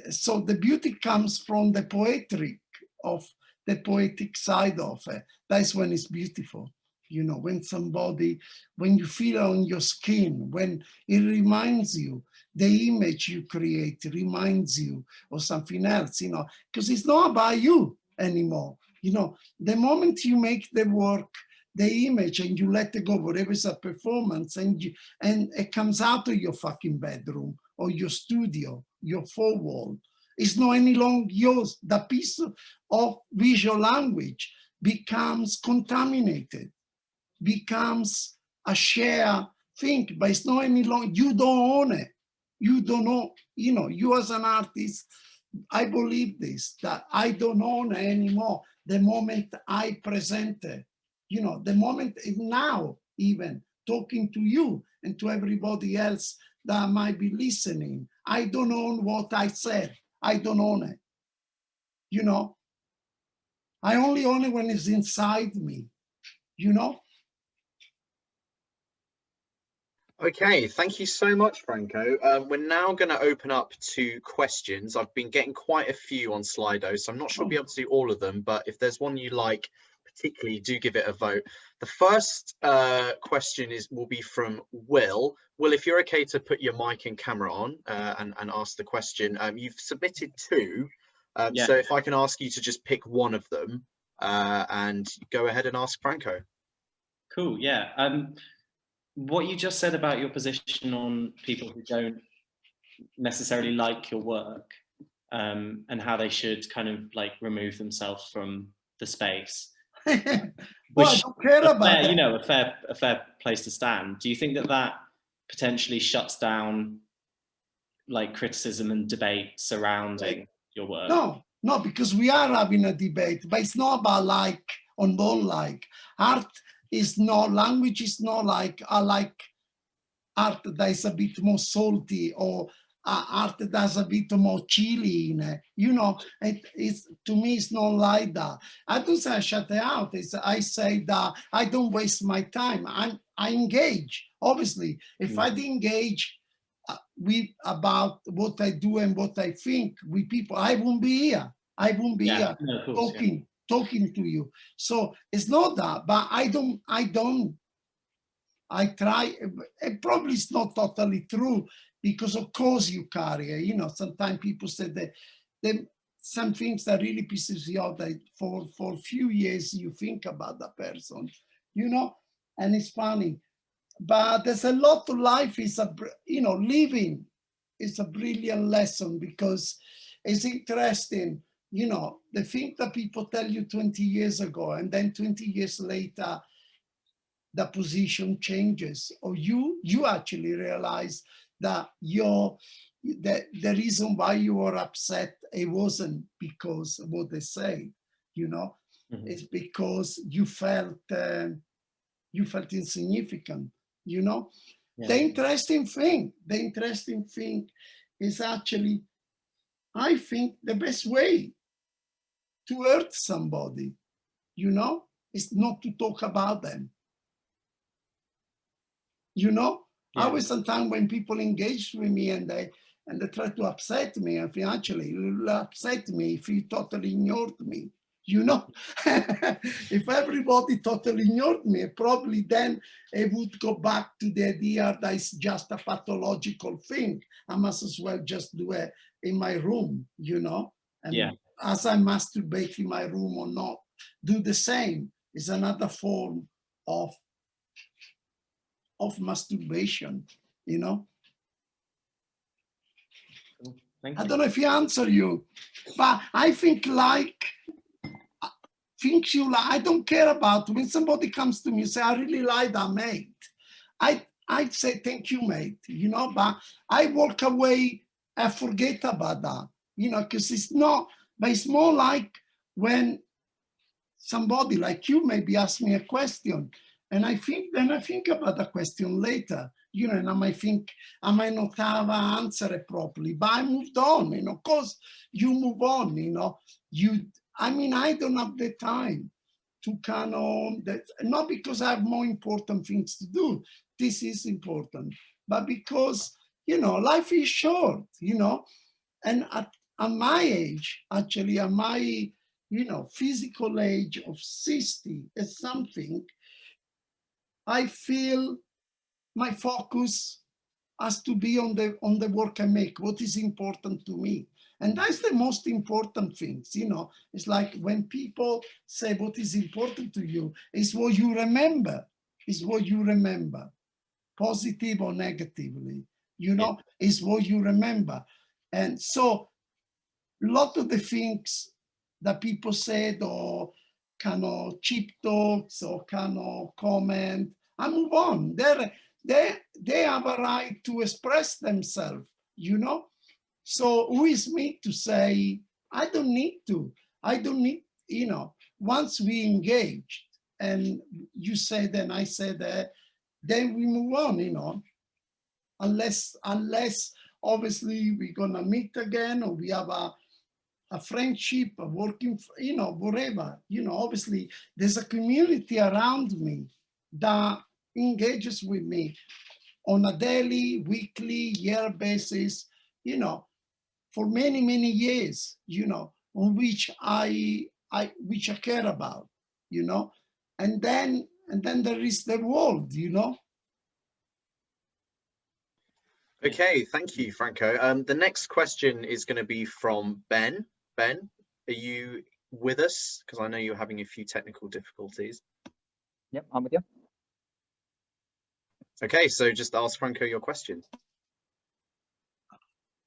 so the beauty comes from the poetic of the poetic side of it. That's when it's beautiful, you know, when somebody, when you feel on your skin, when it reminds you, the image you create reminds you of something else, you know, because it's not about you anymore. You know, the moment you make the work, the image, and you let it go, whatever is a performance, and it comes out of your fucking bedroom or your studio, your four wall, it's not any longer yours. The piece of visual language becomes contaminated, becomes a shared thing, but it's not any longer, you don't own it. You don't know, you know, you as an artist, I believe this, that I don't own it anymore. The moment I present it, you know, the moment now, even talking to you and to everybody else that might be listening, I don't own what I said. I don't own it. You know, I only own it when it's inside me, you know? Okay, thank you so much, Franco. We're now going to open up to questions. I've been getting quite a few on Slido, so I'm not sure I'll be able to do all of them, but if there's one you like particularly, do give it a vote. The first question will be from Will. Will, if you're okay to put your mic and camera on and ask the question. You've submitted two, Yeah. so if I can ask you to just pick one of them and go ahead and ask Franco. Cool, yeah. What you just said about your position on people who don't necessarily like your work and how they should kind of like remove themselves from the space. Well, I don't care about that. You know, a fair place to stand. Do you think that potentially shuts down like criticism and debate surrounding your work? No, because we are having a debate, but it's not about like or don't like. Art is not, language is not like, I like art that is a bit more salty, or art that has a bit more chili in it. You know, it's, to me, it's not like that. I don't say I shut it out. I say that I don't waste my time. I engage. Obviously, if I didn't engage with about what I do and what I think with people, I won't be here. I won't be here talking to you. So it's not that, but I try, and probably it's not totally true, because of course you carry it. You know, sometimes people say that some things that really pisses you out, that for a few years you think about that person, you know, and it's funny. But there's a lot to life, is you know, living is a brilliant lesson, because it's interesting, you know, the thing that people tell you 20 years ago, and then 20 years later, the position changes, or you actually realize that the reason why you were upset, it wasn't because of what they say, you know, it's because you felt insignificant, you know. The interesting thing is actually, I think the best way to hurt somebody, you know, is not to talk about them. You know, I always, sometimes when people engage with me and they try to upset me, I feel, actually, it will upset me if you totally ignored me, you know. If everybody totally ignored me, probably then I would go back to the idea that it's just a pathological thing. I must as well just do it in my room, you know. And Yeah. as I masturbate in my room or not, do the same. It's another form of masturbation, you know. Cool. Thank I you. don't know if he answer you, but I think like things you like, I don't care about when somebody comes to me and say, I really like that, mate. I'd say, thank you, mate, you know, but I walk away and forget about that, you know, because it's not, but it's more like when somebody like you maybe ask me a question and I think about the question later, you know, and I might think I might not have an answer it properly, but I moved on, you know, because you move on, you know, I mean, I don't have the time to kind of, that, not because I have more important things to do, this is important, but because, you know, life is short, you know, and at my age, actually, at my, you know, physical age of 60 is something, I feel my focus has to be on the work I make, what is important to me. And that's the most important things, you know. It's like when people say what is important to you, it's what you remember, it's what you remember, positive or negatively, you know, it's what you remember. And so a lot of the things that people said or kind of cheap talks or kind of comment, I move on. They have a right to express themselves, you know? So who is me to say, I don't need to, you know, once we engaged and you said and I said that, then we move on, you know, unless obviously we're gonna meet again or we have a friendship, a working, you know, whatever, you know, obviously there's a community around me that engages with me on a daily, weekly, year basis, you know, for many, many years, you know, on which I care about, you know, and then there is the world, you know. Okay, thank you, Franco. The next question is going to be from Ben. Ben, are you with us? Because I know you're having a few technical difficulties. Yep, I'm with you. Okay, so just ask Franco your question.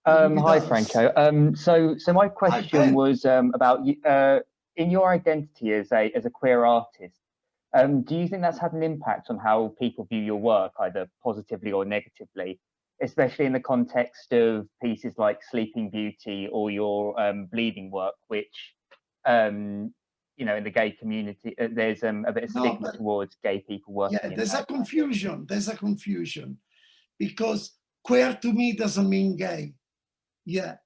Hi, Franco. So my question was about in your identity as a queer artist. Do you think that's had an impact on how people view your work, either positively or negatively, especially in the context of pieces like Sleeping Beauty or your bleeding work, which, you know, in the gay community, there's a bit of stigma towards gay people working. Yeah, there's a confusion. There's a confusion because queer to me doesn't mean gay. Yeah,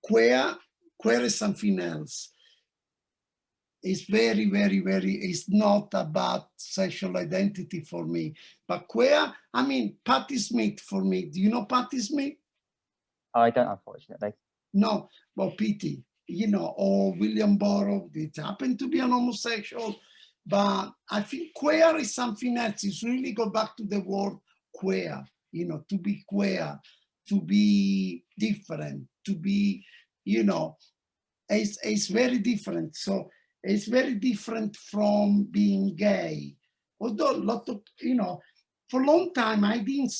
queer is something else. It's very, very, very, it's not about sexual identity for me. But queer, I mean, Patti Smith for me. Do you know Patti Smith? I don't, unfortunately. No, well, Pity, you know, or William Burroughs, it happened to be an homosexual, but I think queer is something else. It's really go back to the word queer, you know, to be queer, to be different, to be, you know, it's very different. So it's very different from being gay. Although a lot of, you know, for a long time I didn't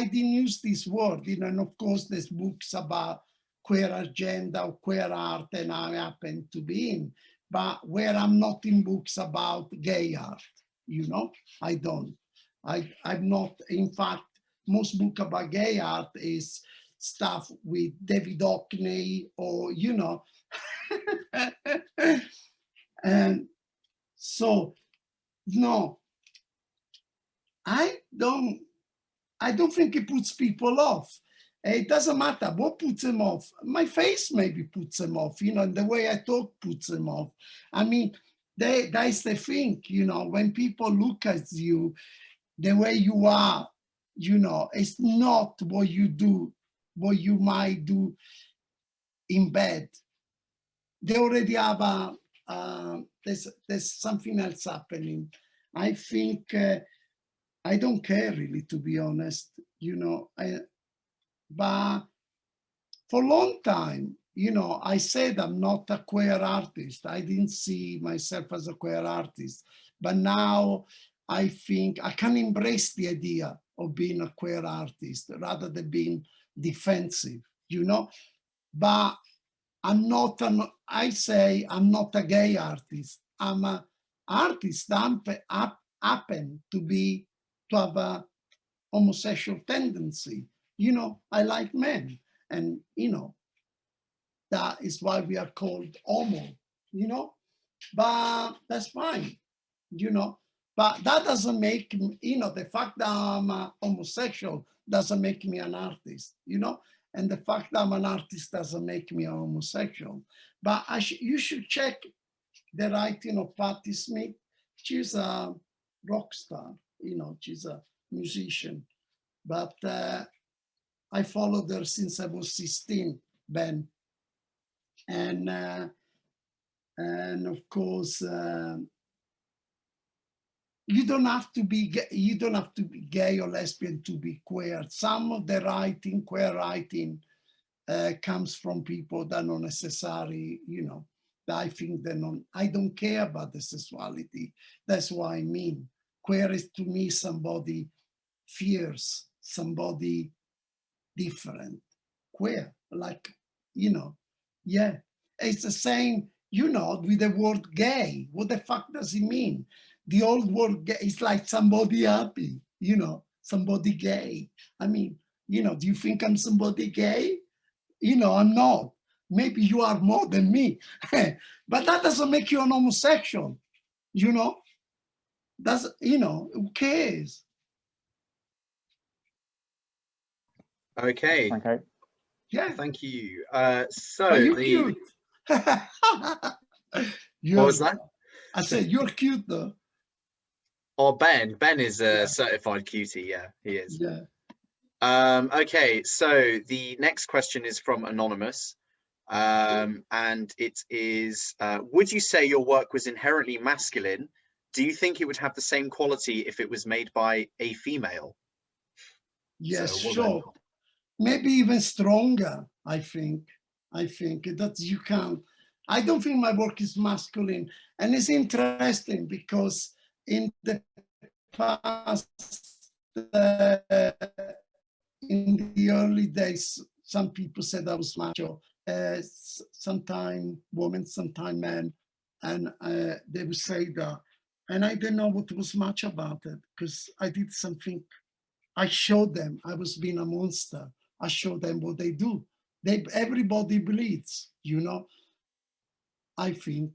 use this word, you know, and of course there's books about queer agenda or queer art and I happen to be in, but where I'm not in books about gay art, you know, I don't. I'm not, in fact, most book about gay art is stuff with David Hockney or, you know, and so, no, I don't think it puts people off. It doesn't matter what puts them off. My face maybe puts them off, you know, and the way I talk puts them off. I mean, that's the thing, you know, when people look at you, the way you are, you know, it's not what you do, what you might do in bed. They already have there's something else happening. I think I don't care really, to be honest, you know, but for a long time, you know, I said I'm not a queer artist. I didn't see myself as a queer artist, but now I think I can embrace the idea of being a queer artist rather than being defensive, you know, but I'm not I say I'm not a gay artist. I'm an artist that happen to have a homosexual tendency. You know, I like men, and you know, that is why we are called homo, you know, but that's fine, you know, but that doesn't make me, you know, the fact that I'm a homosexual doesn't make me an artist, you know, and the fact that I'm an artist doesn't make me a homosexual. But you should check the writing of Patti Smith. She's a rock star, you know, she's a musician, but I followed her since I was 16, Ben. And of course, you don't have to be gay or lesbian to be queer. Some of the writing, queer writing, comes from people that not necessarily, you know, that I think they're not. I don't care about the sexuality. That's what I mean. Queer is to me somebody fierce, somebody different. Queer, like, you know, yeah. It's the same, you know, with the word gay. What the fuck does it mean? The old word gay is like somebody happy, you know, somebody gay. I mean, you know, do you think I'm somebody gay? You know, I'm not. Maybe you are more than me. But that doesn't make you an homosexual, you know? That's, you know, who cares? Okay. Okay. Yeah. Thank you. But you're cute. What was that? I said, you're cute though. Oh, Ben is a Yeah. certified cutie. Yeah, he is. Yeah. Okay, so the next question is from Anonymous. And it is, would you say your work was inherently masculine? Do you think it would have the same quality if it was made by a female? Yes, So, sure. Maybe even stronger, I think. I think that you can. I don't think my work is masculine. And it's interesting because in the past, in the early days, some people said I was macho. Sometime women, sometime men, and they would say that. And I didn't know what was much about it because I did something. I showed them I was being a monster. I showed them what they do. Everybody bleeds, you know. I think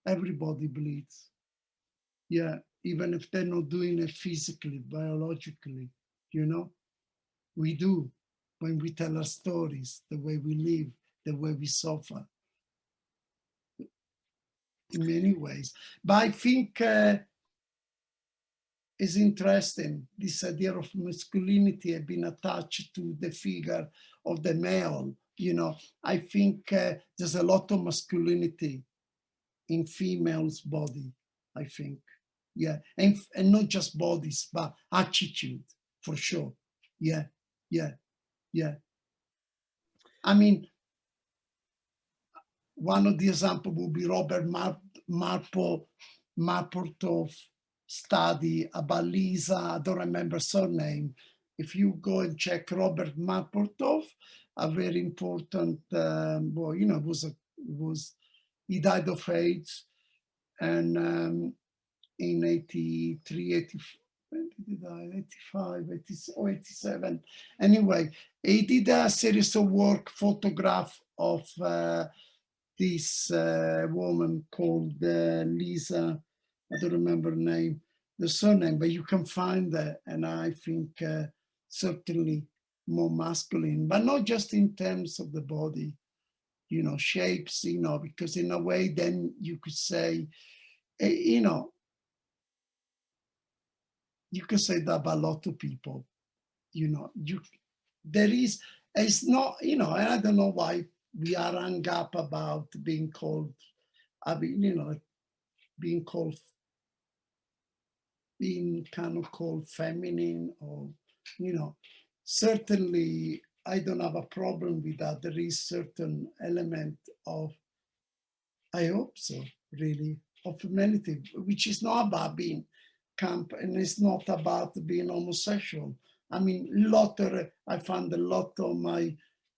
everybody bleeds. Yeah, even if they're not doing it physically, biologically, you know, we do when we tell our stories, the way we live, the way we suffer in many ways. But I think it's interesting, this idea of masculinity has been attached to the figure of the male. You know, I think there's a lot of masculinity in females' body, I think. Yeah, and not just bodies, but attitude, for sure. Yeah, yeah, yeah. I mean, one of the examples would be Robert Mapplethorpe study about Lisa, I don't remember surname. If you go and check Robert Mapplethorpe, a very important, well, you know, he died of AIDS, and in 83, 85, 87. Anyway, he did a series of work, photograph of this woman called Lisa, I don't remember her name, the surname, but you can find that, and I think certainly more masculine, but not just in terms of the body, you know, shapes, you know, because in a way then you could say, you know, you could say that about a lot of people, you know, it's not, you know, and I don't know why we are hung up about being called I've been, you know, being kind of called feminine, or, you know, certainly I don't have a problem with that. There is certain element of, I hope so, really, of humanity, which is not about being camp, and it's not about being homosexual. I mean, I found a lot of my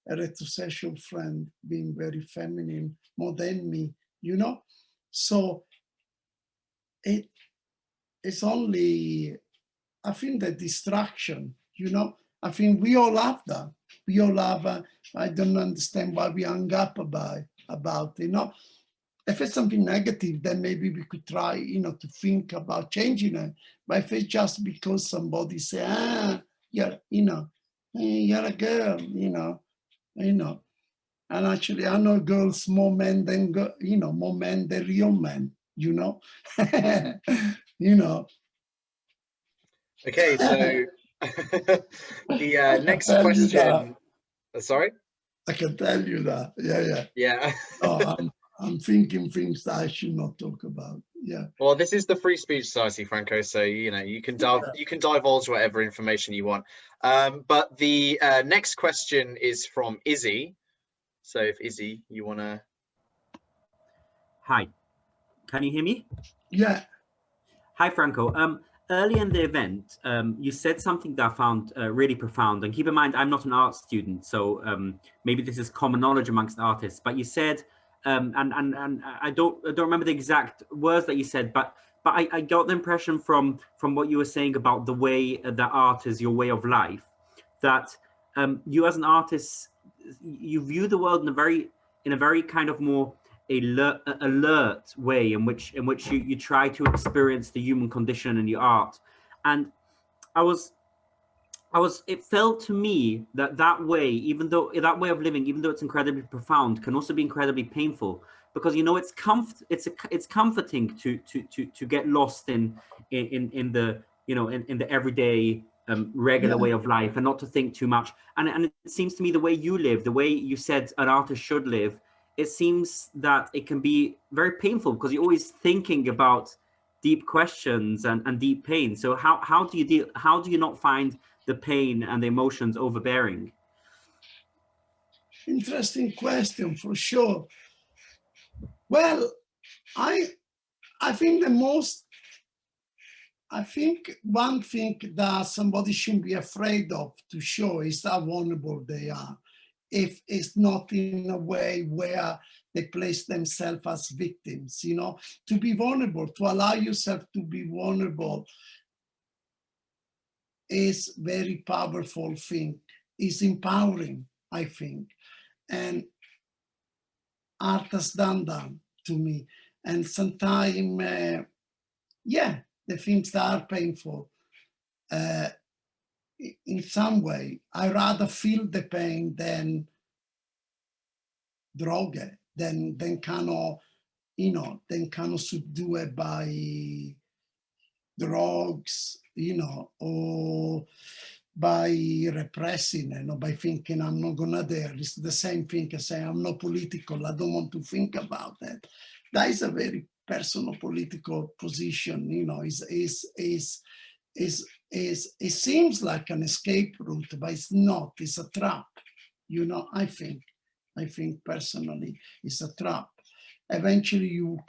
heterosexual friends being very feminine, more than me, you know? So it's only, I think, the distraction, you know? I think we all have that. We all have, I don't understand why we hung up about, you know? If it's something negative, then maybe we could try, you know, to think about changing it. But if it's just because somebody say, you know, you're a girl, you know. And actually, I know girls more men than, you know, more men than real men, you know. You know. Okay, so the next question. Sorry? I can tell you that. Yeah. Yeah. No, I'm thinking things that I should not talk about. Yeah. Well, this is the Free Speech Society, Franco. So you know you can divulge whatever information you want. But the next question is from Izzy. So if Izzy, you wanna. Hi, can you hear me? Yeah. Hi, Franco. Early in the event, you said something that I found really profound. And keep in mind, I'm not an art student, so maybe this is common knowledge amongst artists. But you said, and I don't remember the exact words that you said, but I got the impression from what you were saying about the way that art is your way of life, that you as an artist, you view the world in a very kind of more alert way in which you try to experience the human condition in your art. And it felt to me that way, even though that way of living, even though it's incredibly profound, can also be incredibly painful, because you know it's comforting to get lost in the, you know, in the everyday regular way of life, and not to think too much. And it seems to me the way you live, the way you said an artist should live, it seems that it can be very painful, because you're always thinking about deep questions and deep pain. So how do you not find the pain and the emotions overbearing? Interesting question, for sure. Well, I think one thing that somebody shouldn't be afraid of to show is how vulnerable they are. If it's not in a way where they place themselves as victims, you know, to be vulnerable, to allow yourself to be vulnerable is very powerful thing. It's empowering, I think. And art has done that to me. And sometimes, the things that are painful, in some way, I rather feel the pain than droga, than kind of, you know, than kind of subdue it by drugs, you know, or by repressing, you know, by thinking I'm not gonna dare. It's the same thing as saying I'm not political, I don't want to think about that. That is a very personal political position, you know. It seems like an escape route, but it's not. It's a trap, you know. I think personally, it's a trap. Eventually, you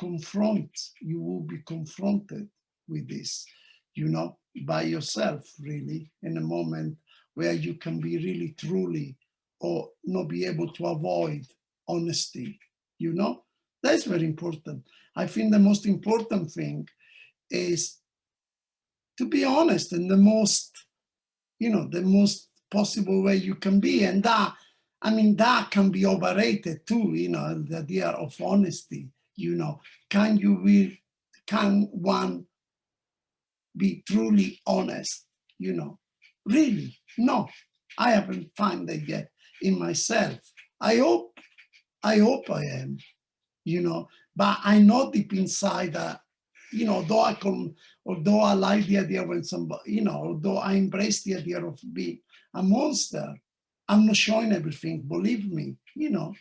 will be confronted with this, you know, by yourself, really, in a moment where you can be really, truly, or not be able to avoid honesty, you know. That's very important. I think the most important thing is to be honest in the most, you know, the most possible way you can be. And that, I mean, that can be overrated too, you know, the idea of honesty, you know. Can one be truly honest, you know? Really? No, I haven't found that yet in myself. I hope I am, you know, but I know deep inside that, you know, although I like the idea when somebody, you know, although I embrace the idea of being a monster, I'm not showing everything, believe me, you know.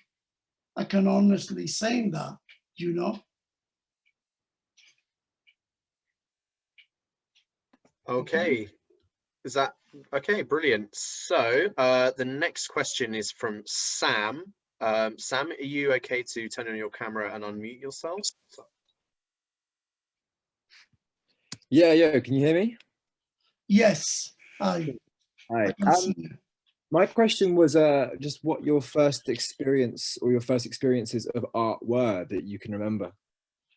I can honestly say that, you know. Okay. Is that okay? Brilliant. So the next question is from Sam. Sam, are you okay to turn on your camera and unmute yourself? Yeah. Can you hear me? Yes. Hi. Hi. I can see you. My question was just what your first experience or your first experiences of art were that you can remember.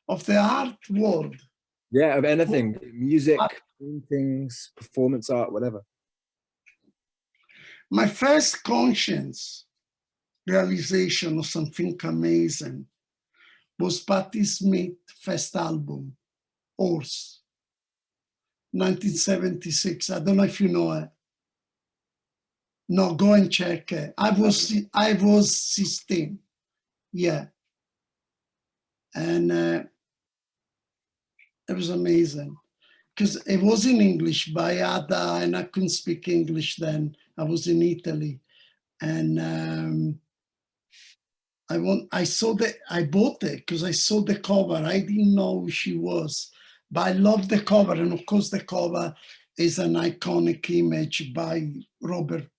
Of the art world. Yeah, of anything, music, paintings, performance art, whatever. My first conscious realization of something amazing was Patti Smith's first album, Horse, 1976. I don't know if you know it. No, go and check it. I was 16. Yeah. And it was amazing because it was in English by Ada, and I couldn't speak English then. I was in Italy, and I bought it because I saw the cover. I didn't know who she was, but I loved the cover, and of course the cover is an iconic image by Robert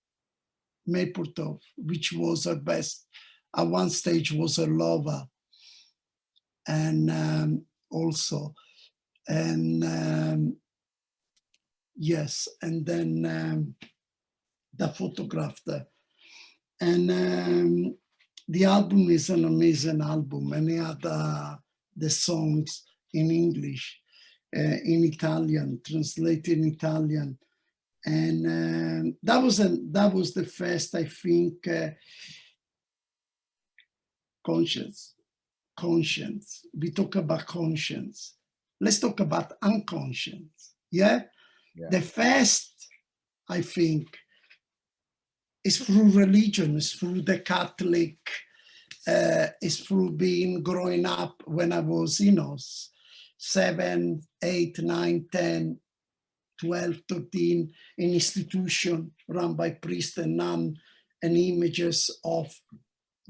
Mapplethorpe, which was her best. At one stage was her lover, and also. And yes, and then the photograph there. And the album is an amazing album, and it had the songs in English, in Italian, translated in Italian. And that was the first, I think, conscience. We talk about conscience. Let's talk about unconscious. Yeah? The first, I think, is through religion, is through the Catholic, is through growing up when I was, 7, 8, 9, 10, 12, 13, in institution run by priest and nun, and images of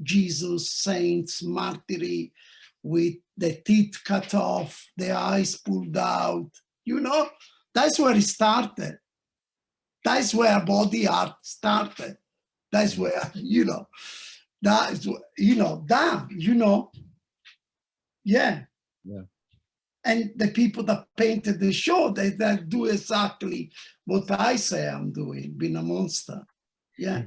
Jesus, saints, martyrs, with the teeth cut off, the eyes pulled out, that's where it started. That's where body art started. That's where, yeah. And the people that painted the show, they do exactly what I say I'm doing, being a monster. Yeah.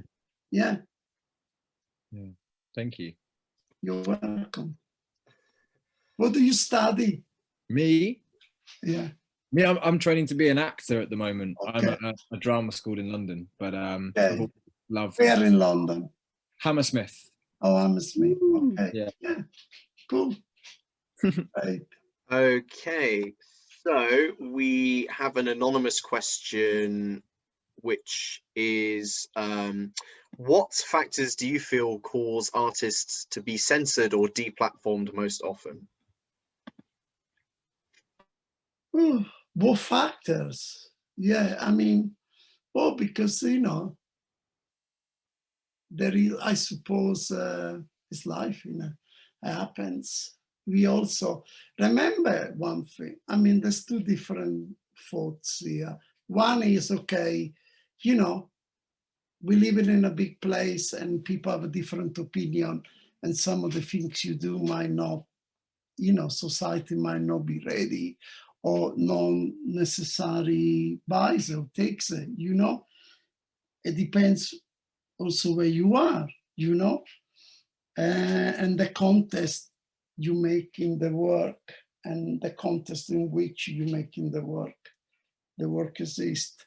Thank you. You're welcome. What do you study? Me? Yeah. Me, I'm training to be an actor at the moment. Okay. I'm at a drama school in London, but I've always loved. Where in London? Hammersmith. Oh, Hammersmith. Okay. Yeah. Cool. Right. Okay, so we have an anonymous question, which is, what factors do you feel cause artists to be censored or deplatformed most often? What factors? Yeah, I mean, because, there is, I suppose, it's life, it happens. We also remember one thing. I mean, there's two different thoughts here. One is, okay, we live in a big place and people have a different opinion, and some of the things you do might not, society might not be ready or not necessarily buys or takes it, It depends also where you are, and the context you make in the work and the context in which you make in the work exists.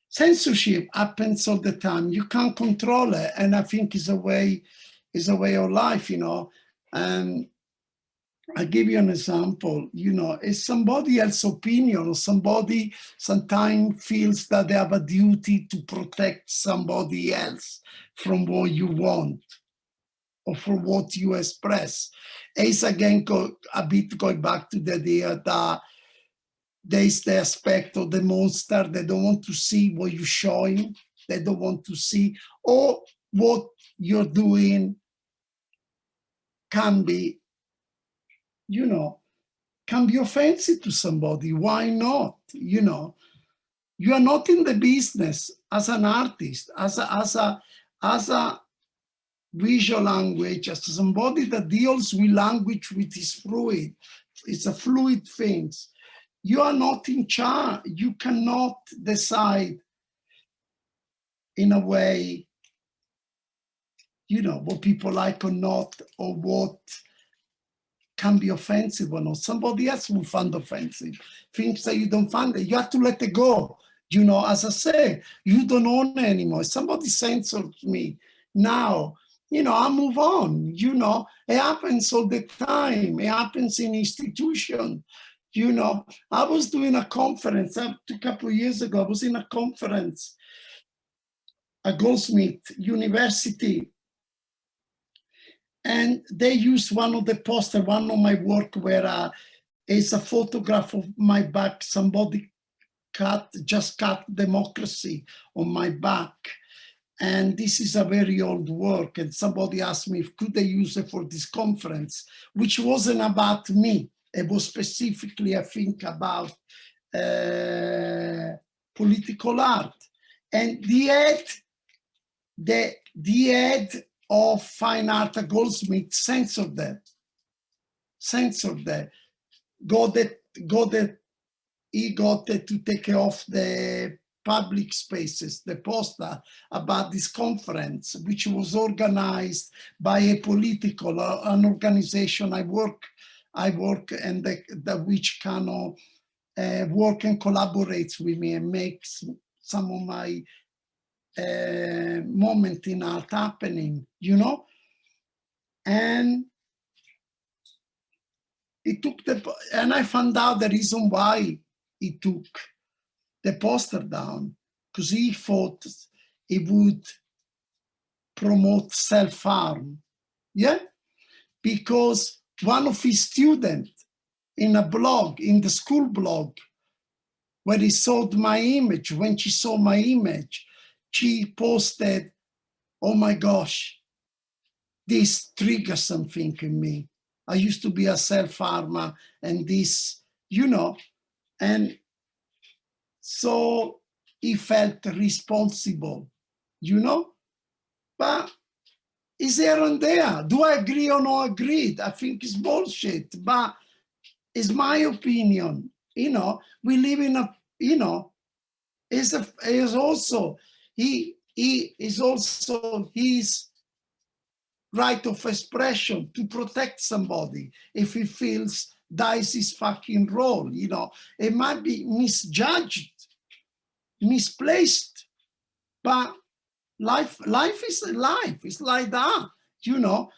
Censorship happens all the time. You can't control it, and I think it's a way of life, And I give you an example. If somebody else's opinion, or somebody sometimes feels that they have a duty to protect somebody else from what you want or from what you express. It's again a bit going back to the idea that there's the aspect of the monster. They don't want to see what you're showing. They don't want to see, or what you're doing can be, you know, can be offensive to somebody. Why not? You know, you are not in the business as an artist, as a visual language, as somebody that deals with language which is fluid. It's a fluid thing. You are not in charge. You cannot decide in a way, you know, what people like or not, or what can be offensive or not. Somebody else will find offensive. Things that you don't find it, you have to let it go. You know, as I say, you don't own it anymore. If somebody censors me now, you know, I move on. You know, it happens all the time. It happens in institutions. You know, I was doing a conference a couple of years ago. I was in a conference at Goldsmith University, and they used one of the posters, one of my work, where it's a photograph of my back. Somebody just cut democracy on my back. And this is a very old work. And somebody asked me if could they use it for this conference, which wasn't about me. It was specifically, I think, about political art. And the head of fine art at Goldsmith censored that. He got it to take off the public spaces, the poster about this conference, which was organized by a political, an organization I work and which kind of work and collaborates with me and makes some of my moment in art happening, you know? And it took and I found out the reason why he took the poster down, because he thought it would promote self-harm. Yeah? Because one of his students in a blog, in the school blog, where he saw my image, when she saw my image, she posted, "Oh my gosh, this triggers something in me. I used to be a self-harmer and this, you know," and so he felt responsible, you know, but it's here and there. Do I agree or not agree? I think it's bullshit, but it's my opinion. You know, we live in a, you know, he is also his right of expression to protect somebody if he feels that is his fucking role, you know. It might be misjudged, misplaced, but life is life. It's like that, you know.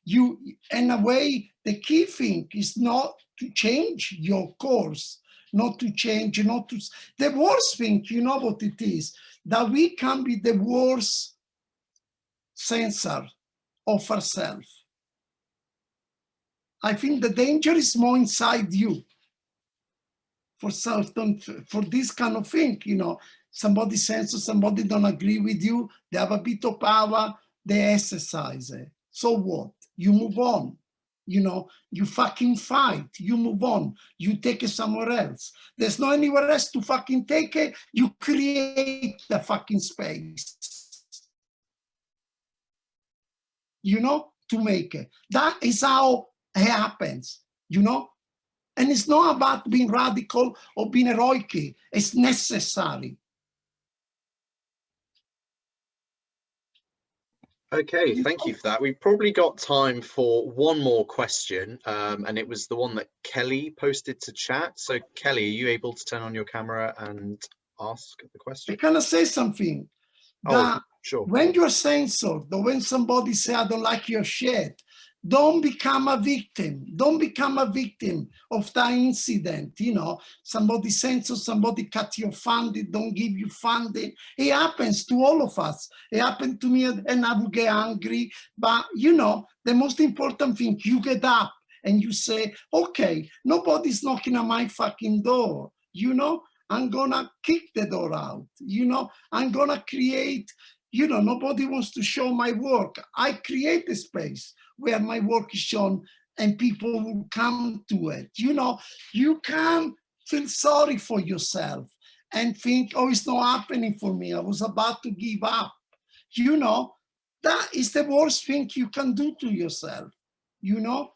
You, in a way, the key thing is not to change your course, not to change, not to. The worst thing, you know what it is, that we can be the worst censor of ourselves. I think the danger is more inside you. For this kind of thing, you know, somebody censors, somebody don't agree with you, they have a bit of power, they exercise it. So what? You move on. You know, you fucking fight, you move on, you take it somewhere else. There's no anywhere else to fucking take it, you create the fucking space. You know, to make it. That is how it happens, you know? And it's not about being radical or being heroic, it's necessary. Okay, thank you for that. We've probably got time for one more question, and it was the one that Kelly posted to chat. So Kelly, are you able to turn on your camera and ask the question? Can I say something? Oh, sure. When you're censored, or when somebody say, "I don't like your shit," don't become a victim. Don't become a victim of that incident. You know, somebody censors, somebody cut your funding, don't give you funding. It happens to all of us. It happened to me, and I would get angry. But, you know, the most important thing, you get up and you say, okay, nobody's knocking on my fucking door. You know, I'm gonna kick the door out. You know, I'm gonna create, you know, nobody wants to show my work. I create a space where my work is shown and people will come to it. You know, you can't feel sorry for yourself and think, oh, it's not happening for me. I was about to give up. You know, that is the worst thing you can do to yourself. You know,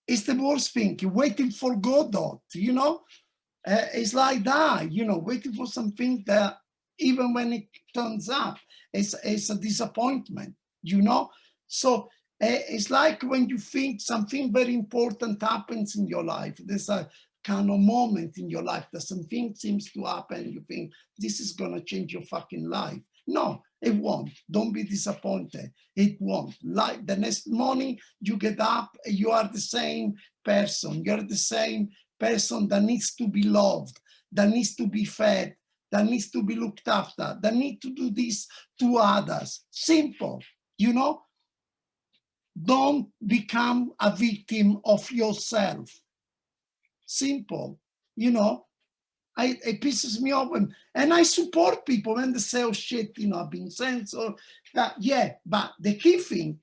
it's the worst thing. You're waiting for Godot, you know. It's like that, you know, waiting for something that even when it turns up, it's a disappointment, you know. So it's like when you think something very important happens in your life, there's a kind of moment in your life that something seems to happen, you think this is going to change your fucking life. No, it won't. Don't be disappointed. It won't. Like the next morning you get up, you are the same person. You're the same person that needs to be loved, that needs to be fed, that needs to be looked after, that need to do this to others. Simple, you know? Don't become a victim of yourself. Simple, you know? It pisses me off, and I support people when they say, oh shit, you know, I've been censored. Yeah, but the key thing,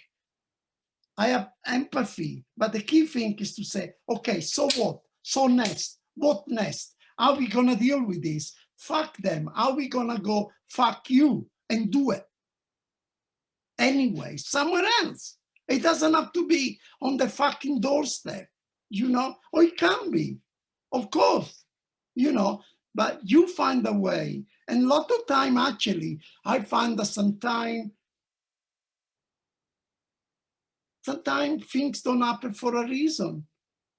I have empathy, but the key thing is to say, okay, so what? So next, what next? How are we gonna deal with this? Fuck them. How are we gonna go fuck you and do it? Anyway, somewhere else. It doesn't have to be on the fucking doorstep, you know? Or it can be, of course, you know, but you find a way. And a lot of time, actually, I find that sometimes things don't happen for a reason.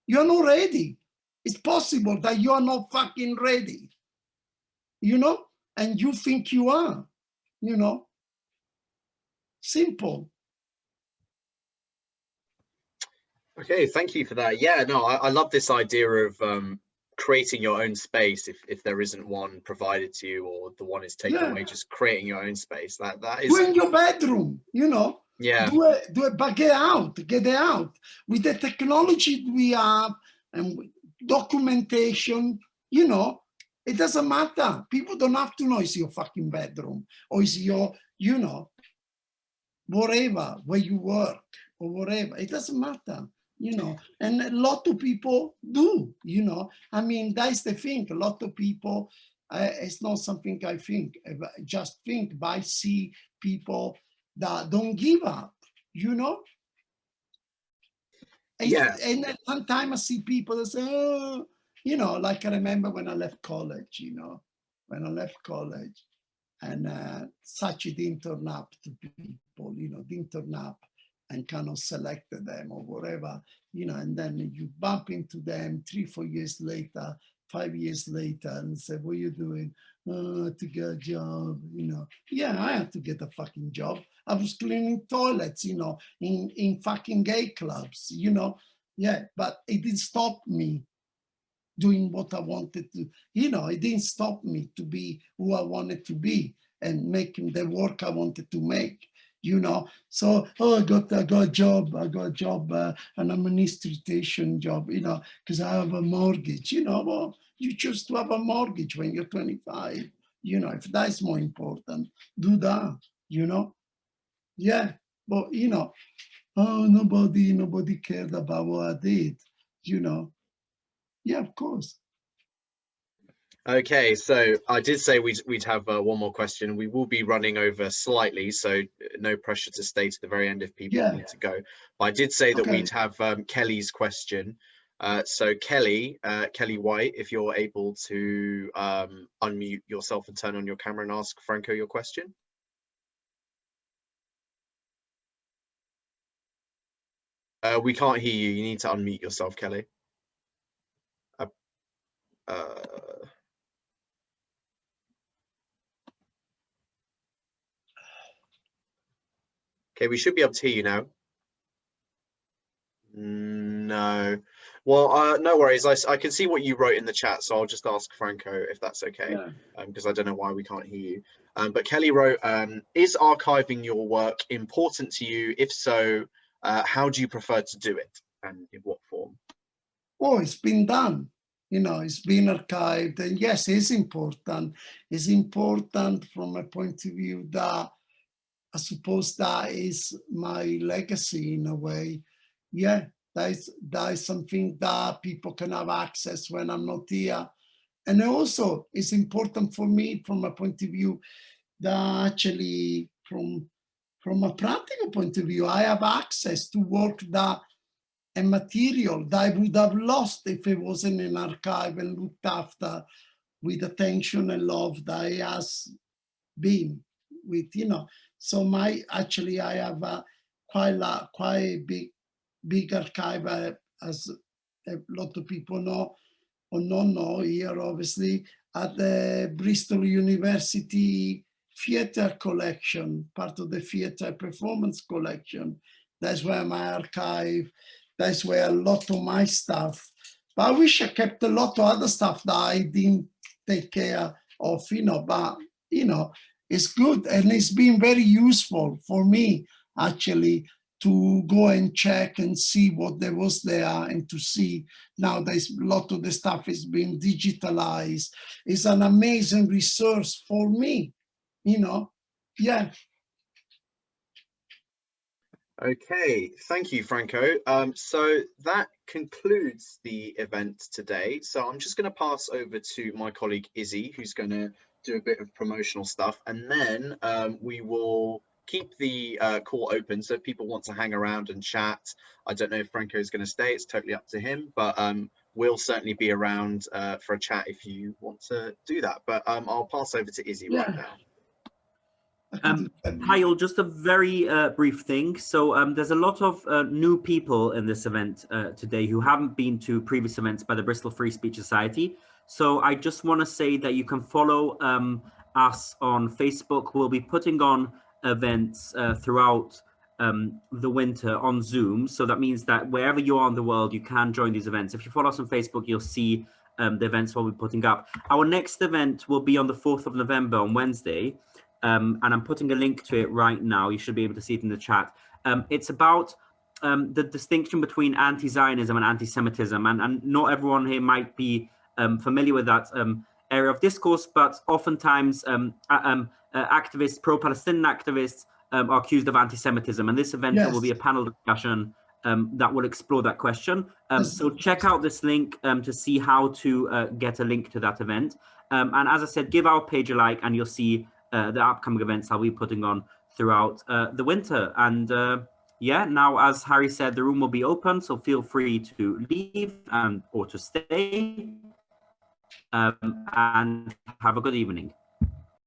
You're not ready. It's possible that you are not fucking ready, you know, and you think you are, you know. Simple. Okay, thank you for that. Yeah, no, I love this idea of creating your own space if there isn't one provided to you or the one is taken away, just creating your own space. That is. Do in your bedroom, you know. Yeah. Do it, but get it out. With the technology we have and with documentation, you know, it doesn't matter. People don't have to know it's your fucking bedroom or it's your, you know, whatever, where you work or whatever. It doesn't matter, you know. And a lot of people do, you know. I mean, that's the thing. A lot of people, it's not something I think, just think, but I see people that don't give up, you know. Yeah. And sometimes I see people that say, oh, you know, like I remember when I left college, you know, when I left college and such it didn't turn up to people, you know, didn't turn up and kind of selected them or whatever, you know, and then you bump into them 3-4 years later, 5 years later and say, what are you doing? To get a job, you know. Yeah, I had to get a fucking job. I was cleaning toilets, you know, in fucking gay clubs, you know. Yeah, but it didn't stop me doing what I wanted to, you know, it didn't stop me to be who I wanted to be and making the work I wanted to make, you know. So, oh, I got a job, an administration job, you know, because I have a mortgage, you know. Well, you choose to have a mortgage when you're 25, you know. If that's more important, do that, you know. Yeah, but, you know, oh, nobody cared about what I did, you know. Yeah, of course. Okay, so I did say we'd have one more question. We will be running over slightly, so no pressure to stay to the very end if people need to go. But I did say that we'd have Kelly's question. So Kelly White, if you're able to unmute yourself and turn on your camera and ask Franko your question. We can't hear you. You need to unmute yourself, Kelly. Okay, we should be able to hear you now. No. Well, no worries. I can see what you wrote in the chat, so I'll just ask Franko if that's okay, because I don't know why we can't hear you. But Kelly wrote, is archiving your work important to you? If so, how do you prefer to do it and in what form? Oh, it's been done. You know, it's been archived. And yes, it's important. It's important from a point of view that I suppose that is my legacy in a way. yeah, that is something that people can have access when I'm not here. And also, it's important for me from a point of view that actually, from a practical point of view, I have access to work that and material that I would have lost if it wasn't in archive and looked after with attention and love that it has been with, So I have quite a big archive, as a lot of people know or don't know here, obviously, at the Bristol University Theatre Collection, part of the Theatre Performance Collection. That's where my archive, that's where a lot of my stuff, but I wish I kept a lot of other stuff that I didn't take care of, but, it's good. And it's been very useful for me, actually, to go and check and see what there was there, and to see now there's a lot of the stuff is being digitalized. It's an amazing resource for me, yeah. Okay, thank you, Franco. So that concludes the event today. So I'm just going to pass over to my colleague Izzy, who's going to do a bit of promotional stuff, and then we will keep the call open. So if people want to hang around and chat, I don't know if Franco is going to stay, it's totally up to him, but we'll certainly be around for a chat if you want to do that. But I'll pass over to Izzy right now. Kyle, just a very brief thing. So there's a lot of new people in this event today who haven't been to previous events by the Bristol Free Speech Society. So I just want to say that you can follow us on Facebook. We'll be putting on events throughout the winter on Zoom. So that means that wherever you are in the world, you can join these events. If you follow us on Facebook, you'll see the events we'll be putting up. Our next event will be on the 4th of November on Wednesday. And I'm putting a link to it right now. You should be able to see it in the chat. It's about the distinction between anti-Zionism and anti-Semitism. And not everyone here might be familiar with that area of discourse, but oftentimes activists, pro-Palestinian activists, are accused of anti-Semitism. And this event, there will be a panel discussion that will explore that question. So check out this link to see how to get a link to that event. And as I said, give our page a like, and you'll see the upcoming events I'll be putting on throughout the winter. And yeah, now, as Harry said, the room will be open, so feel free to leave or to stay, and have a good evening.